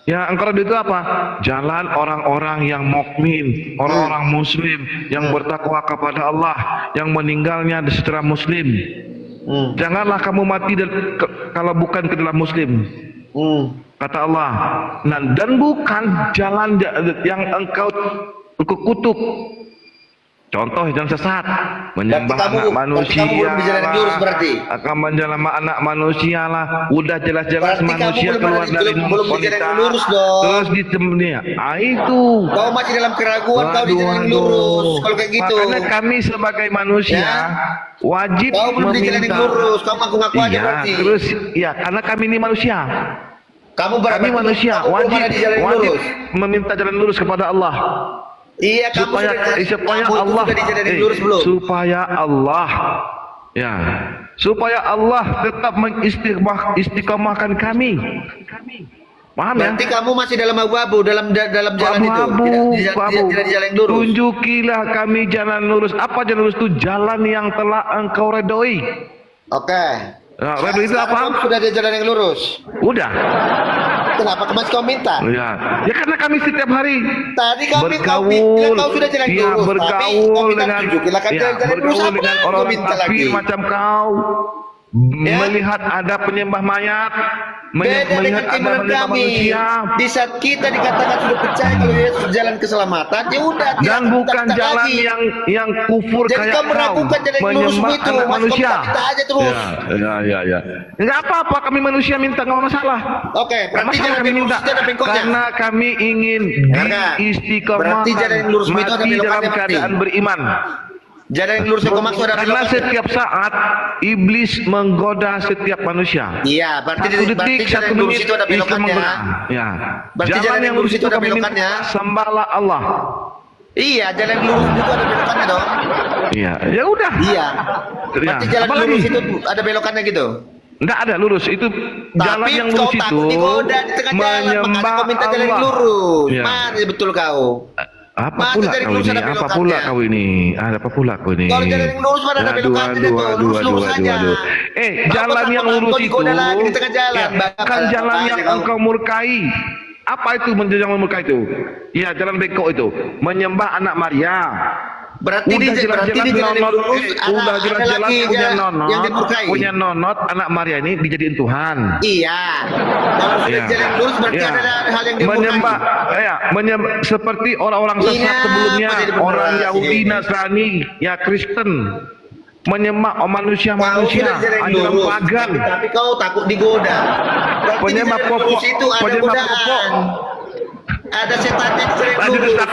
Ya, engkau redoi itu apa? Jalan orang-orang yang mukmin, orang-orang muslim yang bertakwa kepada Allah, yang meninggalnya secara muslim. Janganlah kamu mati kalau bukan ke dalam muslim. Kata Allah. Dan bukan jalan yang engkau kutuk. Contoh jalan sesat, menyembah anak manusia akan menyembah anak manusia lah. Udah jelas-jelas manusia keluar dari wanita, terus disembelih. Itu. Kau masih dalam keraguan, kau di jalan yang lurus. Kalau kayak gitu. Makanya kami sebagai manusia wajib meminta. Kau ngaku-ngaku aja berarti. Terus ya, karena kami ini manusia. Kami manusia wajib meminta jalan lurus kepada Allah. Iya, supaya Allah tetap mengistiqomahkan kami. Paham ya? Berarti kamu masih dalam abu-abu dalam jalan itu. Tidak di jalan yang lurus. Tunjukilah kami jalan lurus. Apa jalan lurus itu? Jalan yang telah engkau redoi. Oke. Nah, redoi itu apa? Sudah di jalan yang lurus. Udah. kenapa masih kau minta? Ya, ya karena kami setiap hari Tadi kau bergaul, kau sudah jalan ya, lurus, bergaul dengan, tunjukilah kan ya, jalan lurus bergaul apa? dengan Kau orang minta kafir lagi. macam kau, Ya. melihat ada penyembah mayat, Beda melihat dengan ada keimanan penyembah kami. manusia, Di saat kita dikatakan sudah percaya kalau Yesus jalan keselamatan, ya udah. dan tidak- bukan tak jalan lagi. yang kufur Jadi kayak kau meragukan jalan yang lurus menyembah itu, anak Mas, manusia. kau minta aja terus. Ya. Nggak apa-apa, kami manusia minta nggak masalah. Oke, Nggak berarti masalah jalan kami yang minta, lurus itu ada bengkoknya. karena kami ingin Dengarkan. istiqomah, Berarti jalan yang lurus itu ada mati belokannya, dalam Mas. keadaan beriman. Jalan yang lurus yang kau maksud ada Karena belokannya. setiap saat iblis menggoda setiap manusia. Iya, berarti Satu detik, jalan satu yang lurus menit itu ada iblis belokannya. menggoda. Ya. Berarti jalan yang lurus itu ada kami minta, belokannya. sembahlah Allah. Iya, jalan yang lurus itu ada belokannya dong. Iya, ya udah. Iya. Ya, Berarti jalan apa lurus lagi? itu ada belokannya gitu. Enggak ada lurus, itu jalan Tapi yang kau lurus itu takut digoda di tengah jalan, makanya menyembah kau minta jalan yang Allah. lurus. Ya. Mana betul kau? Apa Masa pula jalan kau lurus ini? ada Apa belokannya? pula kau ini? Apa pula kau ini? Kalau jalan yang lurus mana ada belokannya tuh, lurus-lurus aja. Jalan yang lurus itu digoda lagi di tengah jalan. bukan jalan yang engkau murkai. Apa itu yang murkai itu? Ya, jalan bengkok itu. Menyembah anak Maria. Berarti Udah di jalan yang lurus udah jelas-jelas lagi punya yang dimurkai. nonot anak Maria ini dijadiin Tuhan. Iya. Kalau sudah Iya. jalan lurus berarti Iya. ada hal yang dimurkai. menyembah seperti orang-orang sesat Iya, sebelumnya, apa jadi orang beneran? Yahudi, Nasrani, ya Kristen, menyembah Kau manusia-manusia, sudah jalan ajaran lurus, pagan, tapi kau takut digoda. Berarti di penyembah jalan popok, lurus itu ada penyembah godaan. popok. Ada setan yang jalan Lanjut lurus. Ustaz.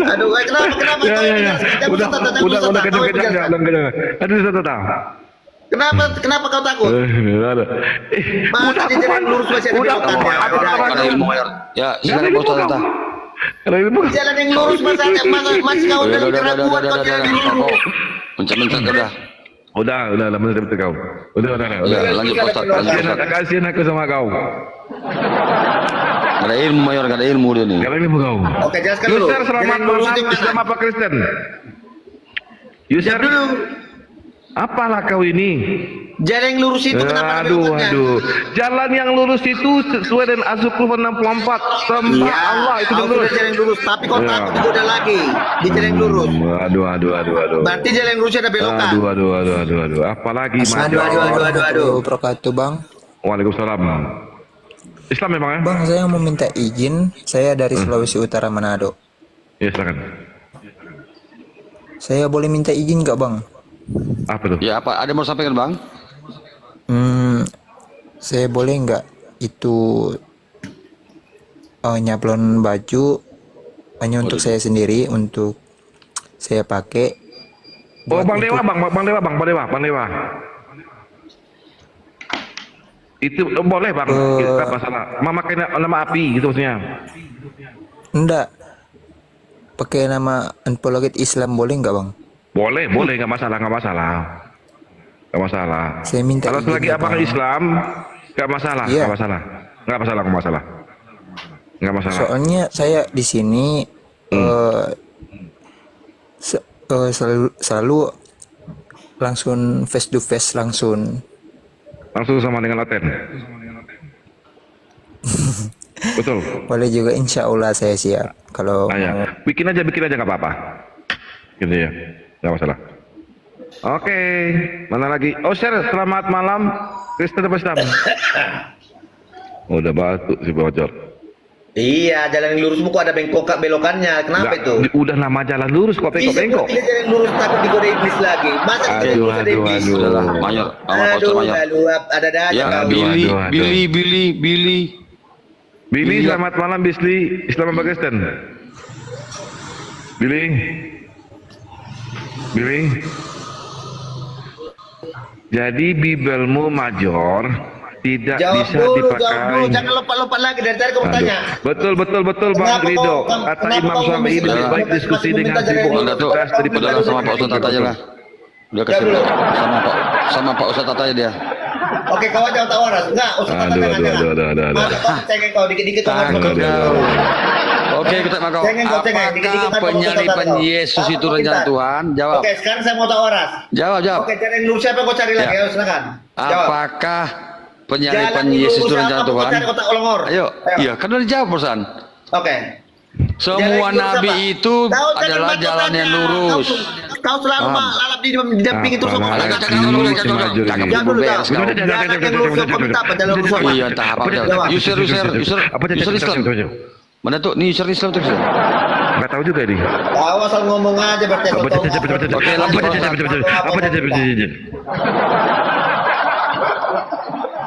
Aduh, kenapa Ya, kau ya, ya. jelaskan? Udah kejang. Kenapa kau takut? Masa di jalan lurus masih ada belokannya? Ada ilmu mayor. Ya, silakan Pak Ustaz Tata. Jalan yang lurus masih kau Udah, dari keraguan kau jalan yang lurus. Mencak-mencak dah. Udah, betul kau. Udah. Lanjut Pak Ustaz. Lanjut Pak Ustaz. Kasihan aku sama kau. Gak ada ilmu mayor, gak ada ilmu dia nih. Gak ada ilmu kau. Oke, jelaskan dulu. User selamat Jalan lurus malam, itu mana? Islam apa Kristen? User dulu. Apalah kau ini? Jalan yang lurus itu kenapa ada belokannya? Jalan yang lurus itu sesuai dengan Az-Zukhruf 64. Sembah Iya, Allah itu kau yang lurus. sudah jalan yang lurus, tapi kau Iya. takut digoda lagi di jalan yang lurus. Aduh. Berarti jalan yang lurus ada belokan. Aduh. Apalagi Aduh. Wabarakatuh bang. Waalaikumsalam. Islam memang ya? Bang, saya mau minta izin. Saya dari Sulawesi Utara, Manado. Ya, silakan. Saya boleh minta izin nggak bang? Apa tuh? Ya apa? Ada yang mau sampaikan Bang? Saya boleh nggak itu nyablon baju hanya untuk saya sendiri, untuk saya pakai. Oh, Bang Dewa. Itu boleh Bang. Kita masalah. Memakai nama api gitu maksudnya. Enggak. Pakai nama Unplugged Islam boleh nggak bang? Boleh, nggak masalah. Saya minta Kalau izin selagi ya, abang Bang. Islam, nggak masalah, Iya. nggak masalah. Soalnya saya di sini selalu langsung face to face langsung. Langsung sama dengan Laten. Betul. Boleh juga, insya Allah saya siap. Kalau Ya. Bikin aja nggak apa-apa. Gitu ya, nggak masalah. Oke, mana lagi? Oh, share, selamat malam. Kristen apa Islam? Udah batuk si bocor. Iya, jalan yang lurus kok ada belokannya. Kenapa itu? Udah nama jalan lurus kok bengkok. Iya, jalan lurus takut digoda iblis lagi. Masa di jalan lurus ada iblis? Udahlah, mayor. Sama Pak Ustaz mayor. Ada aja Ya, kau. Billy, selamat malam Bisli. Islam apa Kristen? Billy. Jadi bibelmu major tidak Jawab bisa dulu, dipakai. jangan lompat lagi dari tadi kamu tanya. Betul Bang Kenapa Ridho. kau- Kata kenapa Imam kau Syafi'i masih- lebih baik masih diskusi meminta dengan jalan sibuk. lurus? Udah tuh, udahlah sama Pak Ustaz Tata aja lah. Udah kasih sama Pak Ustaz Tata aja dia. Oke, kau aja tak waras. Enggak, usah Aduh. Masa kau cengeng kau dikit-dikit kau Takut ngomong. kau. Oke, kita mau kau. Cengeng, dikit-dikit Apakah kau penyaliban kau. Yesus itu Apa rencana kita? Tuhan? Jawab. Oke, sekarang saya mau tak waras. Jawab. Oke, jalan lurus siapa kau cari lagi? Ya. Ayo silakan. Jawab. Apakah penyalipan Jalan Yesus lurus itu rencana apa? Tuhan. Cari kotak olongor. Ayo, iya kan udah dijawab perusahaan. Oke. Semua Jalan lurus nabi apa? itu Tahu kan adalah tempat jalan yang kotanya. lurus. Kau selalu lalap didampingi terus sama Cakap orang. dulu, cakap dulu. Jangan dulu kau. Jalan yang lurus apa minta apa? Jalan lurus apa? Iya, entah apa. User Islam. Mana tuh? Ini user Islam tuh. Nggak tahu juga nih. Tahu asal ngomong aja berarti. Oke, lanjut.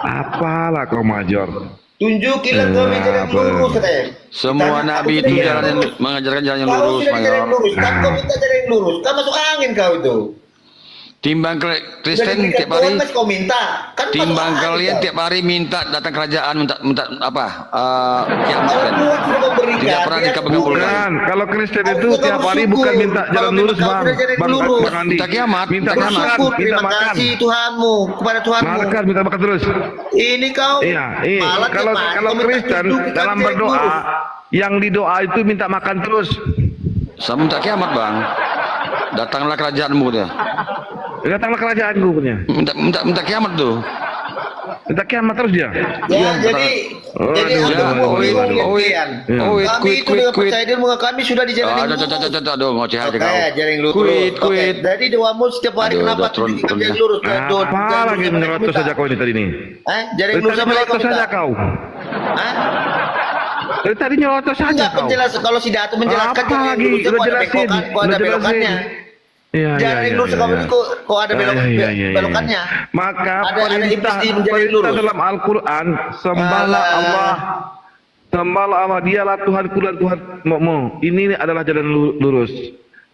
Apalah kau Major. Tunjukilah kau jalan yang lurus katanya. Semua nabi itu jalan yang mengajarkan jalan yang Kau lurus, sudah jalan yang lurus. Kan kau Mayor. minta jalan yang lurus. Kau masuk angin kau itu. Timbang Kristen Sudah tiap hari, Tuhan masih kau minta. Kan timbang masuk angin kalian kau. tiap hari minta datang kerajaan, minta apa? Kiamat Kalau kan? Tuhan sudah memberikan, Tidak pernah dia dikabulkan. Bukan, kalau Kristen itu Harusnya tiap kau hari bersyukur. bukan minta Kalau jalan memang lurus kau bang. sudah jalan Bang lurus. Andi. Minta kiamat, minta minta makan, kiamat. Syukur, minta terima makan. kasih Tuhanmu kepada Tuhanmu. Minta makan terus. Ini kau Iya, malah kalau tiap hari kalau kau minta Kristen tunjukkan dalam jalan berdoa, lurus. yang didoa itu minta makan terus. Sama minta kiamat bang. Datanglah kerajaanmu dia. Datanglah kerajaanku punya. Minta kiamat tuh. Minta kiamat terus dia. Ya, jadi kami itu dengan percaya diri kami sudah di jalan yang lurus. Aduh, ngoceh aja Oke, kau. jalan yang lurus. Quit. Oke, jadi doamu setiap hari Aduh, kenapa udah turun tunjukkan jalan ya. lurus? Apa lagi menyerocos saja kau ini tadi nih? Jalan yang lurus Tadi apa lagi kau nyerocos saja minta? kau. Hah? Dari tadi nyerocos saja Enggak kau. penjelasan kalau si Datu menjelaskan Apa jalan yang lagi? lurus Udah kok ada jelasin. belokan, kok ada Udah jelasin. belokannya. Iya, Jalan yang lurus kamu ini kok ada belokannya. Maka Ada perintah, iblis di menjadi perintah lurus. dalam Al-Quran, sembahlah Allah. Sembahlah Allah, dialah Tuhanku dan Tuhanmu. Ini adalah jalan lurus.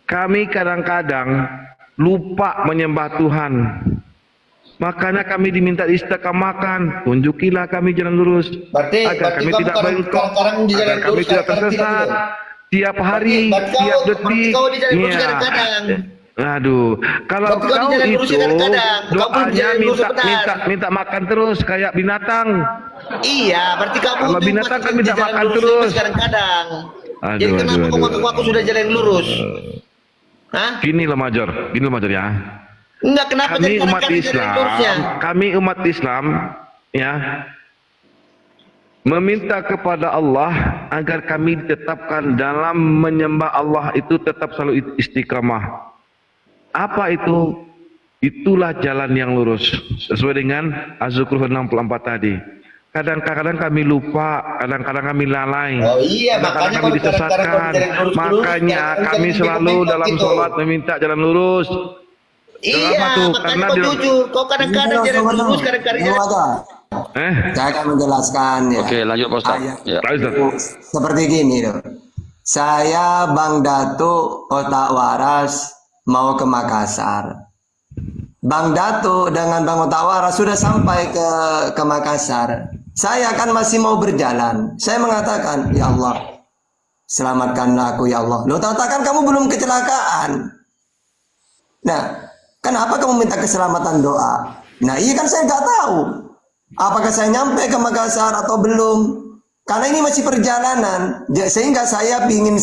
Kami kadang-kadang lupa menyembah Tuhan. Makanya kami diminta istiqamahkan, tunjukilah kami jalan lurus. Agar kami tidak bengkok, agar kami tidak tersesat. Tiap hari, tiap detik. Iya. Aduh, kalau Berarti kau di kau jalan lurus itu kadang-kadang. Kau belum doanya jalan lurus minta makan terus kayak binatang. Iya, berarti kamu Kalau itu binatang masih kan minta di jalan makan lurus terus. itu kadang-kadang. Aduh, Jadi kenapa aduh, kau aduh. ngaku-ngaku sudah jalan lurus? Hah? Gini loh Major ya. Enggak, kenapa Kami jadi umat kadang-kadang jalan lurusnya? Islam, kami umat Islam ya meminta kepada Allah agar kami ditetapkan dalam menyembah Allah itu tetap selalu istiqamah. Apa itu? Itulah jalan yang lurus sesuai dengan Az-Zukhruf 64 tadi. Kadang-kadang kami lupa, kadang-kadang kami lalai. Oh iya, Kadang-kadang makanya kami kalau kadang-kadang disesatkan. kau jalan lurus, Makanya jangan kami jadi selalu bengkok dalam gitu. sholat meminta jalan lurus. Iya, Kenapa tuh? makanya Karena kau di- jujur. Kau kadang-kadang jalan lurus, kadang-kadang jalan. Saya akan menjelaskan ya. Oke, lanjut Pak Ustaz. Ya. Seperti gini loh. Saya Bang Datu Otak Waras mau ke Makassar. Bang Datu dengan Bang Otak Waras sudah sampai ke Makassar. Saya kan masih mau berjalan. Saya mengatakan, ya Allah, selamatkanlah aku ya Allah. Loh, katakan kamu belum kecelakaan. Nah, kenapa kamu minta keselamatan doa? Nah, iya kan saya nggak tahu. Apakah saya nyampe ke Makassar atau belum? Karena ini masih perjalanan. Sehingga saya ingin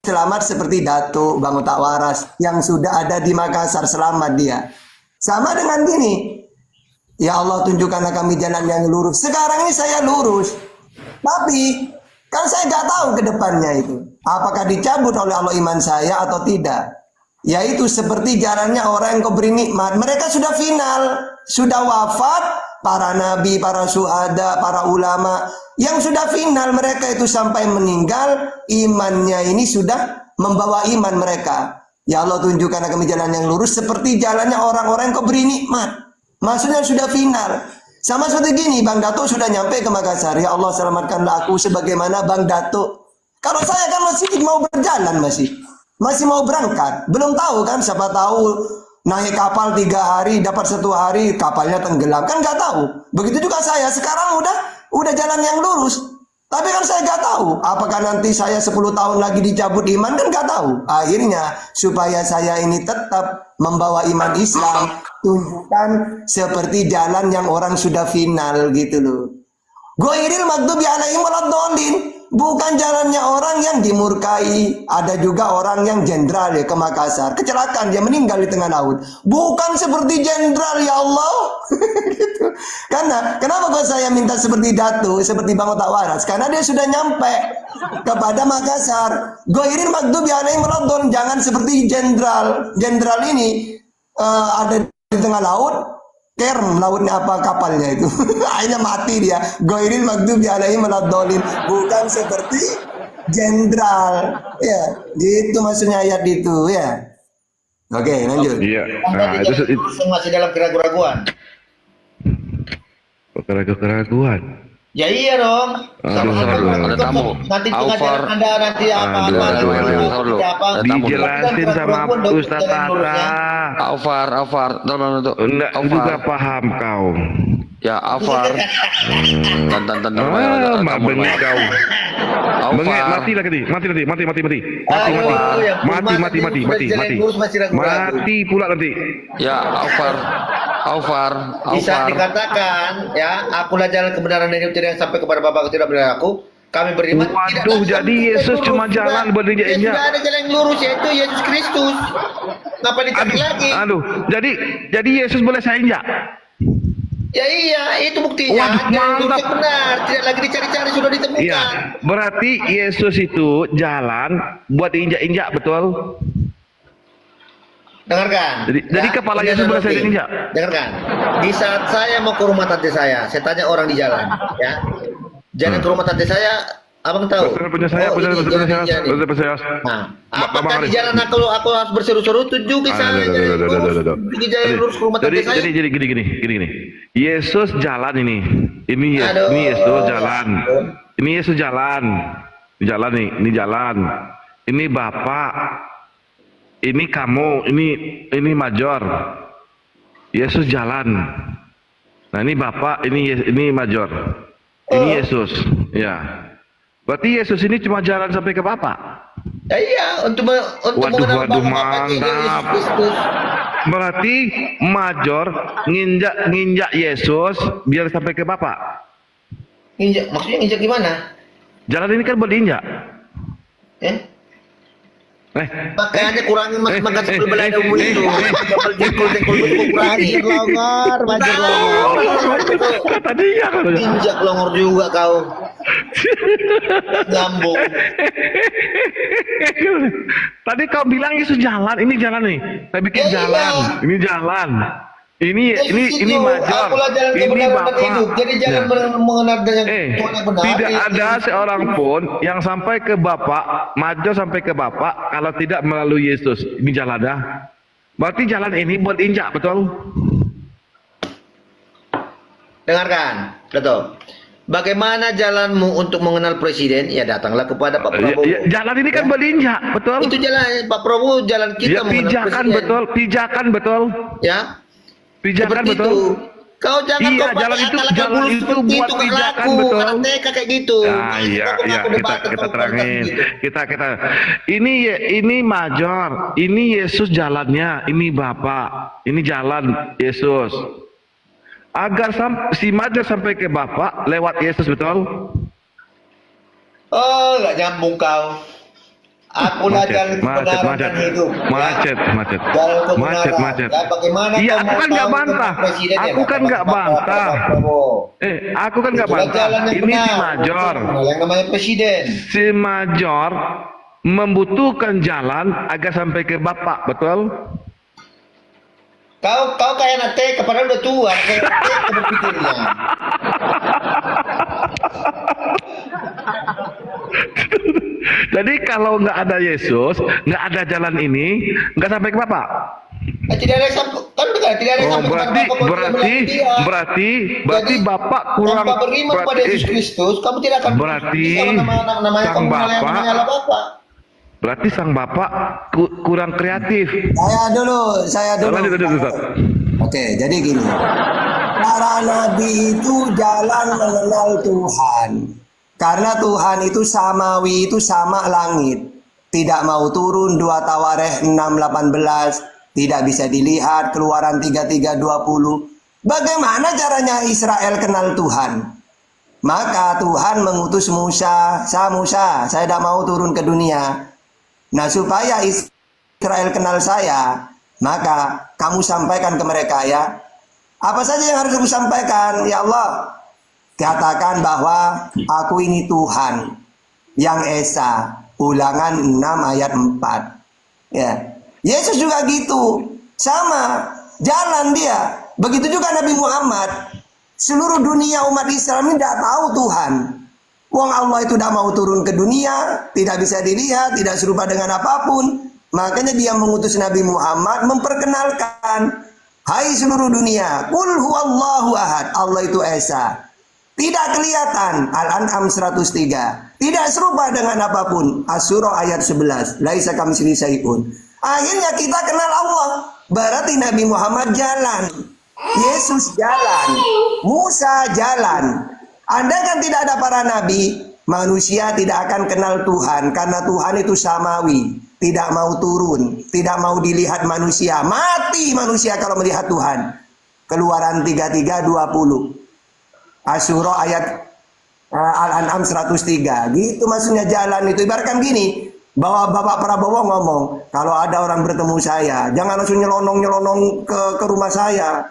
selamat seperti Datuk Bang Otak Waras yang sudah ada di Makassar, selamat dia. Sama dengan gini. Ya Allah, tunjukkanlah kami jalan yang lurus. Sekarang ini saya lurus. Tapi kan saya nggak tahu ke depannya itu. Apakah dicabut oleh Allah iman saya atau tidak? Yaitu seperti jalannya orang yang kau beri nikmat. Mereka sudah final, sudah wafat. Para nabi, para syuhada, para ulama yang sudah final, mereka itu sampai meninggal, imannya ini sudah membawa iman mereka. Ya Allah, tunjukkan kami jalan yang lurus seperti jalannya orang-orang yang kau beri nikmat. Maksudnya sudah final. Sama seperti gini, Bang Datuk sudah nyampe ke Makassar. Ya Allah, selamatkanlah aku sebagaimana Bang Datuk. Kalau saya kan masih mau berjalan, masih mau berangkat. Belum tahu kan, siapa tahu naik kapal 3 hari, dapat 1 hari kapalnya tenggelam, kan nggak tahu. Begitu juga saya sekarang udah jalan yang lurus, tapi kan saya nggak tahu apakah nanti saya 10 tahun lagi dicabut iman, kan nggak tahu. Akhirnya supaya saya ini tetap membawa iman Islam, tunjukkan seperti jalan yang orang sudah final gitu loh. Ghairil maghdubi alaihim waladdallin. bukan jalannya orang yang dimurkai. Ada juga orang yang jenderal ya ke Makassar. Kecelakaan, dia meninggal di tengah laut. Bukan seperti jenderal, ya Allah. Gitu. Karena, kenapa kok saya minta seperti Datu, seperti Bang Otak Waras? Karena dia sudah nyampe kepada Makassar. Goirin Magdubi alaihim Ramadan. Jangan seperti jenderal. Jenderal ini ada di tengah laut. Kern, lautnya apa kapalnya itu. Akhirnya mati dia. Goiril Magdubi alaihim Ramadan. Bukan seperti jenderal. Ya, gitu maksudnya ayat itu ya. Oke, lanjut. Iya. Nah, itu masih dalam keraguan-keraguan. keraguan. Ya iya dong. Ada tamu. Nanti Aufar. pengajaran Anda nanti apa? Dijelasin sama Ustaz Tata. Aufar. Enggak juga paham kau. Ya, Aufar. Tan. Bengek kau. Bengek, mati lagi. Mati pula nanti. Ya, Aufar. Bisa dikatakan ya, akulah jalan kebenaran dan hidup yang sampai kepada Bapa tidak benar aku. Kami beriman. Waduh, jadi Yesus cuma jalan berinjak-injak. Tidak ada jalan yang lurus, yaitu Yesus Kristus. Ngapa dicari lagi? Aduh, jadi Yesus boleh saya injak. Ya iya, itu buktinya. Jalan lurus yang benar, tidak lagi dicari-cari, sudah ditemukan. Iya, berarti Yesus itu jalan buat diinjak-injak, betul? Dengarkan. Jadi kepala Yesus boleh saya injak. Dengarkan. Di saat saya mau ke rumah tante saya tanya orang di jalan, ya. Jalan ke rumah tante saya, abang tahu. Punya saya. Nah, apakah di jalan aku harus berseru-seru tuju ke sana di jalan lurus ke rumah tante saya? Jadi gini. Yesus jalan ini. Ini Yesus jalan. Ini Yesus jalan. Ini jalan. Ini Bapak. Ini kamu, ini Major. Yesus jalan. Nah, ini Bapak, ini Major. Ini Yesus. Ya. Berarti Yesus ini cuma jalan sampai ke Bapak. Ya, iya, untuk mengenal Waduh, mantap. Berarti Major nginjak Yesus biar sampai ke Bapak. Maksudnya nginjak gimana? Jalan ini kan buat diinjak. Makanya kurangin makan sebelum belai umur itu. Kurangin longor, maju longor. Tadi ya kalau injak longor juga kau. Nyambung. Tadi kau bilang Yesus jalan, ini jalan nih. Saya bikin jalan, ini jalan. Ini Major, ini Bapak. Jadi jangan mengenal dengan Tuhan yang benar. Tidak ada seorang pun yang sampai ke Bapak, Major sampai ke Bapak kalau tidak melalui Yesus. Ini jalan dah. Berarti jalan ini buat injak, betul? Dengarkan, betul. Bagaimana jalanmu untuk mengenal presiden? Ya datanglah kepada Pak Prabowo. Jalan ini kan buat injak, betul? Itu jalan Pak Prabowo, jalan kita mengenal presiden. Pijakan betul. Ya. Pijakan seperti betul. Itu. Kau jangan jalan itu buat pijakan betul. Kayak gitu. Iya, kita terangin. Kita ini Major, ini Yesus jalannya, ini Bapak, ini jalan Yesus. Agar si Major sampai ke Bapak lewat Yesus, betul? Oh, nggak nyambung kau. Akulah jalan kebenaran dan hidup. Macet. Ya, bagaimana iya, aku kan nggak bantah. Aku kan nggak bantah. Aku kan nggak bantah. Ini si Major. Yang namanya presiden. Si Major membutuhkan jalan agar sampai ke Bapak, betul? Kau kayak nate, kepada udah tua, kayak nate berpikirnya. Jadi kalau nggak ada Yesus, nggak ada jalan ini, nggak sampai ke Bapak. Tidak ada kan tidak ada berarti Bapak kurang. Tanpa beriman pada Yesus Kristus, kamu tidak akan berarti namanya sang Bapak. Berarti sang Bapak kurang kreatif. Saya dulu. Lanjut. Oke, jadi gini. Para nabi itu jalan mengenal Tuhan. Karena Tuhan itu samawi, itu sama langit. Tidak mau turun 2 Tawarikh 6:18. Tidak bisa dilihat Keluaran 33:20. Bagaimana caranya Israel kenal Tuhan? Maka Tuhan mengutus Musa, Musa, saya tidak mau turun ke dunia. Nah, supaya Israel kenal saya, maka kamu sampaikan ke mereka ya. Apa saja yang harus aku sampaikan? Ya Allah, katakan bahwa aku ini Tuhan yang Esa. Ulangan 6 ayat 4. Ya. Yesus juga gitu. Sama, jalan dia. Begitu juga Nabi Muhammad. Seluruh dunia umat Islam ini tidak tahu Tuhan. Wong Allah itu tidak mau turun ke dunia, tidak bisa dilihat, tidak serupa dengan apapun. Makanya dia mengutus Nabi Muhammad memperkenalkan, hai seluruh dunia, Qul huwallahu ahad, Allah itu Esa. Tidak kelihatan, Al-An'am 103. Tidak serupa dengan apapun, Asy-Syura ayat 11. Laisa kamitslihi syai'un. Akhirnya kita kenal Allah. Berarti Nabi Muhammad jalan, Yesus jalan, Musa jalan. Andai kan tidak ada para nabi, manusia tidak akan kenal Tuhan. Karena Tuhan itu samawi, tidak mau turun, tidak mau dilihat manusia. Mati manusia kalau melihat Tuhan. Keluaran 33:20. Asy-Syura ayat Al-An'am 103. Gitu maksudnya jalan itu. Ibaratkan gini, bahwa Bapak Prabowo ngomong, kalau ada orang bertemu saya, jangan langsung nyelonong-nyelonong ke rumah saya.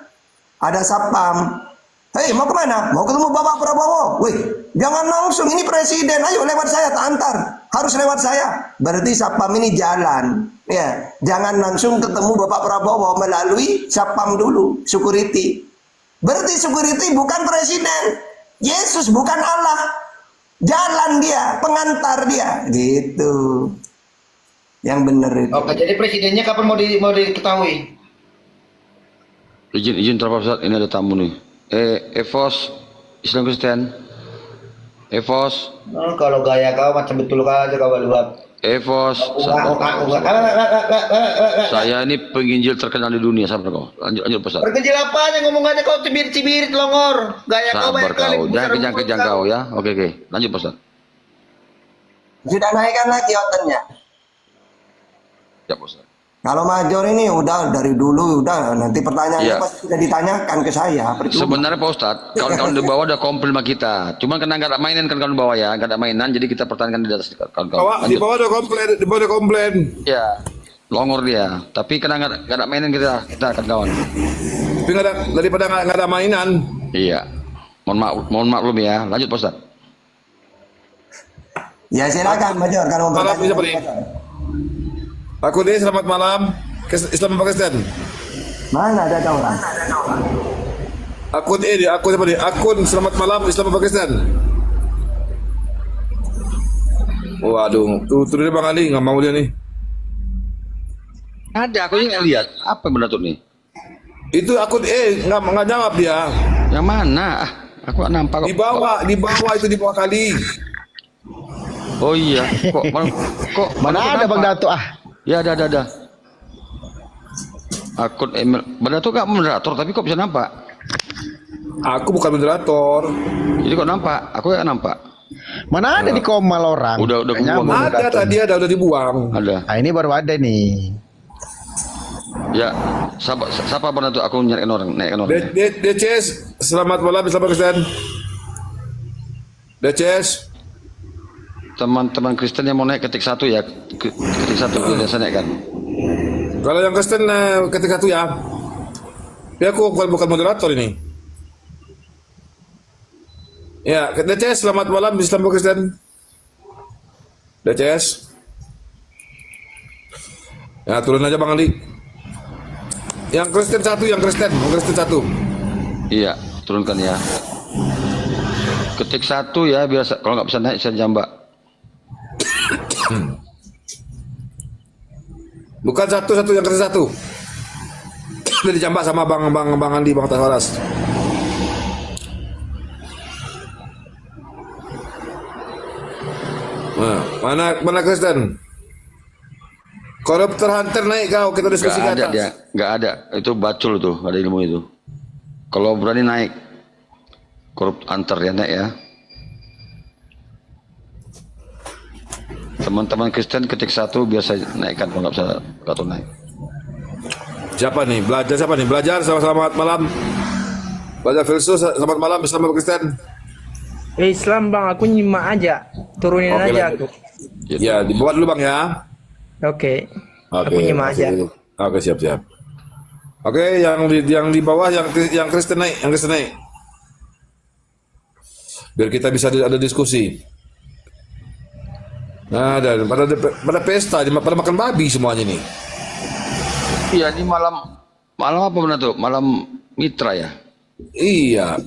Ada satpam. Hei, mau kemana? Mau ketemu Bapak Prabowo. Wih, jangan langsung, ini presiden. Ayo lewat saya, tak antar. Harus lewat saya. Berarti satpam ini jalan. Ya, jangan langsung ketemu Bapak Prabowo melalui satpam dulu, security. Berarti security bukan presiden. Yesus bukan Allah. Jalan dia, pengantar dia. Gitu. Yang benar itu. Oke, jadi presidennya kapan mau diketahui? Izin terapa Ustaz, ini ada tamu nih. Evos, Islam Kristen. Evos. Kalau gaya kau macam betul aja kau buat. Evos. Saya ini penginjil terkenal di dunia, sabar kau. Lanjut Ustaz. Penginjil apa yang ngomongannya kau cibir-cibir telongor. Gaya kau Sabar banyak kali. kau, jangan kejang-kejang kau ya. Oke. Lanjut Ustaz. Sudah naikkan lagi otennya. Ya Ustaz. Kalau Major ini udah dari dulu udah, nanti pertanyaannya Ya. pasti sudah ditanyakan ke saya. Percuma. Sebenarnya Pak Ustadz, kawan-kawan di bawah udah komplain sama kita. Cuman karena nggak ada mainan kan kawan di bawah ya, nggak ada mainan, jadi kita pertahankan di atas kawan-kawan. Di bawah ada komplain, Ya, longor dia. Tapi karena nggak ada mainan kita akan kawan. Tapi daripada nggak ada mainan. Iya. Mohon maklum ya. Lanjut Pak Ustadz. Ya silakan Major kalau mau Malam bisa bertanya. beri. Aku deh, selamat malam. Islam apa Kristen? Mana ada orang? Akun siapa nih? Akun selamat malam Islam apa Kristen? Waduh, tuh dia Bang Ali nggak mau dia nih. Ada, aku nggak lihat. Apa benar tuh nih? Itu akun nggak jawab dia. Yang mana? Aku nggak nampak. Di bawah itu di bawah kali. Oh iya. Kok Mana ada Bang Dato ah? Ya ada. Akun email. Bang Dato nggak moderator, tapi kok bisa nampak? Aku bukan moderator. Jadi kok nampak? Aku nggak nampak. Mana ada di komal orang? Udah Nyambung kebuang. Ada tadi udah dibuang. Ada. Nah, ini baru ada nih. Ya, siapa Bang Dato? Aku nyariin orang, naikkan orang. DCS, selamat malam Islam Kristen. DCS. Teman-teman Kristen yang mau naik ketik 1 ya, ketik 1 biasa naik kan. Kalau yang Kristen ketika itu ya. Ya aku bukan moderator ini. Ya, DCS selamat malam Islam Kristen. DCS. Ya turun aja Bang Ali. Yang Kristen satu. Iya, turunkan ya. Ketik 1 ya, biasa. Kalau nggak bisa naik saya jambak. Bukan satu yang Kristen satu. Udah dijambak sama Bang Andi, Bang Tasaras. Nah, mana Kristen? Koruptor hunter naik kau, kita diskusi ke atas. Nggak ada. Itu bacul tuh, ada ilmu itu. Kalau berani naik, korup antar ya naik ya. Teman-teman Kristen ketik 1 biasa naikkan, kalau nggak bisa kartu naik. Siapa nih? Belajar selamat malam. Belajar filsuf selamat malam Islam Kristen. Islam bang, aku nyimak aja, turunin Oke, aja lanjut. aku. Ya, dibawa dulu bang ya. Oke. Oke. Aku nyimak aja. Oke, siap. Oke, yang di bawah yang Kristen naik, Biar kita bisa ada diskusi. Nah, dan pada pesta, pada makan babi semuanya nih. Iya, ini malam apa benar tuh? Malam Mitra ya? Iya.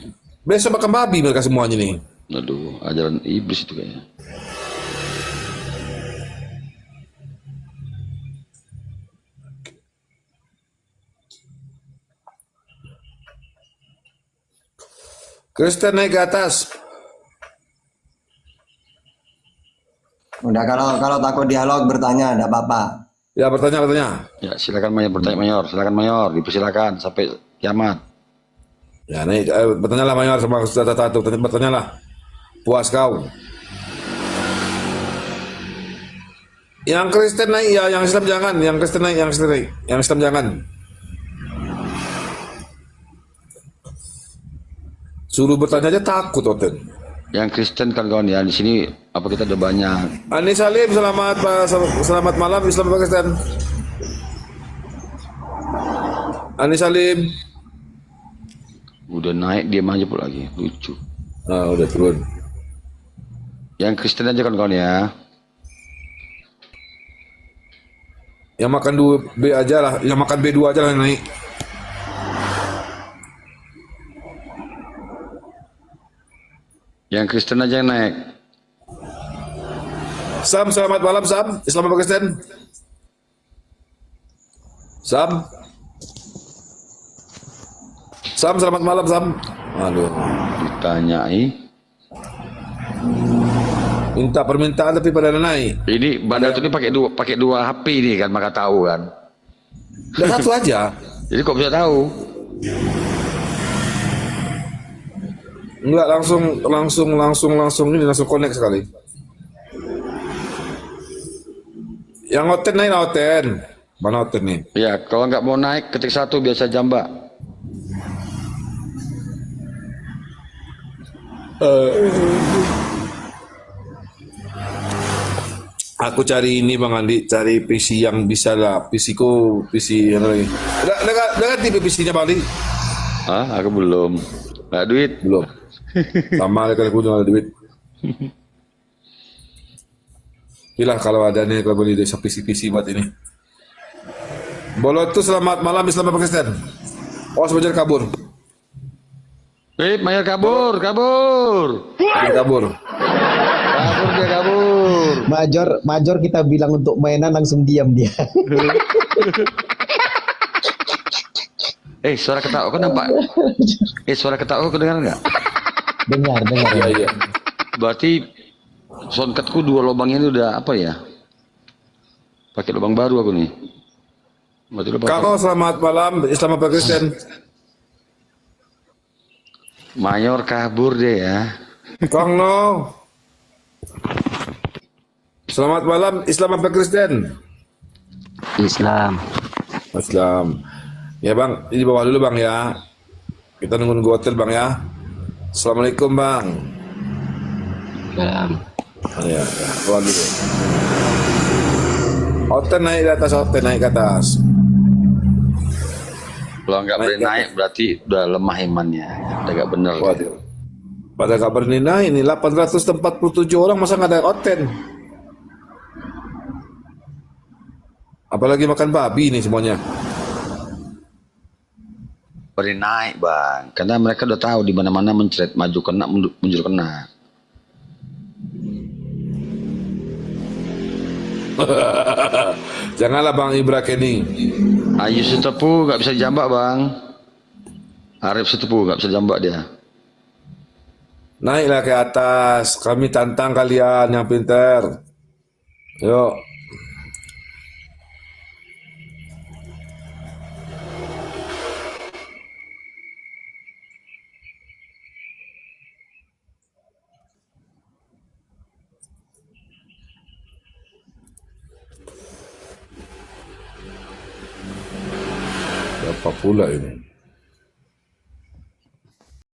Besok makan babi mereka semuanya nih. Aduh, ajaran iblis itu kayaknya. Kristen naik ke atas. Udah kalau takut dialog bertanya, ada apa-apa. Ya, bertanya. Ya, silakan Mayor bertanya Mayor. Silakan Mayor, dipersilakan sampai kiamat. Ya, naik bertanyalah Mayor sama satu, bertanyalah. Puas kau. Yang Kristen naik ya, yang Islam jangan. Yang Kristen naik, yang Islam jangan. Suruh bertanya aja takut, Oten. Yang Kristen kawan-kawan ya, di sini apa kita ada banyak. Ani Salim, selamat malam Islam apa Kristen? Ani Salim. Udah naik diam aja pula lagi, lucu. Ah, udah turun. Yang Kristen aja kawan-kawan ya. Yang makan 2B aja lah, yang makan B2 aja lah yang naik. Yang Kristen aja yang naik. Sam, selamat malam Sam. Islam apa Kristen? Sam, selamat malam Sam. Aduh, ditanyai. Minta permintaan tapi pada naik. Ini bandar ini pakai dua HP ini kan, maka tahu kan. Udah satu aja. Jadi kok bisa tahu? Enggak, langsung connect sekali. Yang Oten naik lah, Oten. Mana Oten nih? Ya, kalau nggak mau naik ketik 1 biasa jambak. Aku cari ini Bang Andi, cari PC yang bisa lah. PC yang lagi. Udah ganti PC-nya Bang Andi? Ah, aku belum. Nggak duit? Belum. Sama kali aku ada duit. Pilah kalau ada nih, kalau beli desa PC buat ini. Bolot tuh selamat malam Islam apa Kristen? Oh, sebentar kabur. Mayor kabur. Dia kabur. Dia kabur. Major kita bilang untuk mainan langsung diam dia. Suara ketawa kok nampak? Suara ketawa kok dengar nggak? Dengar. Iya. Berarti soundcardku 2 lubang ini udah apa ya? Pakai lubang baru aku nih. Kakak selamat malam Islam apa Kristen? Mayor kabur deh ya. Kong no. Selamat malam Islam apa Kristen? Islam. Ya Bang, di bawah dulu Bang ya. Kita nunggu hotel Bang ya. Assalamualaikum Bang. Salam. Ya, bawah dulu. Hotel naik ke atas. Kalau nggak boleh naik berarti udah lemah imannya. Udah nggak bener. Waduh. Pada nggak berani naik ini 847 orang masa nggak ada hotel. Apalagi makan babi ini semuanya. Boleh naik Bang, karena mereka udah tahu di mana-mana mencret, maju kena, mundur kena. Janganlah Bang Ibra Kening. Ayu Setepu nggak bisa jambak Bang. Arif Setepu nggak bisa jambak dia. Naiklah ke atas, kami tantang kalian yang pintar. Yuk. Berapa pula ini?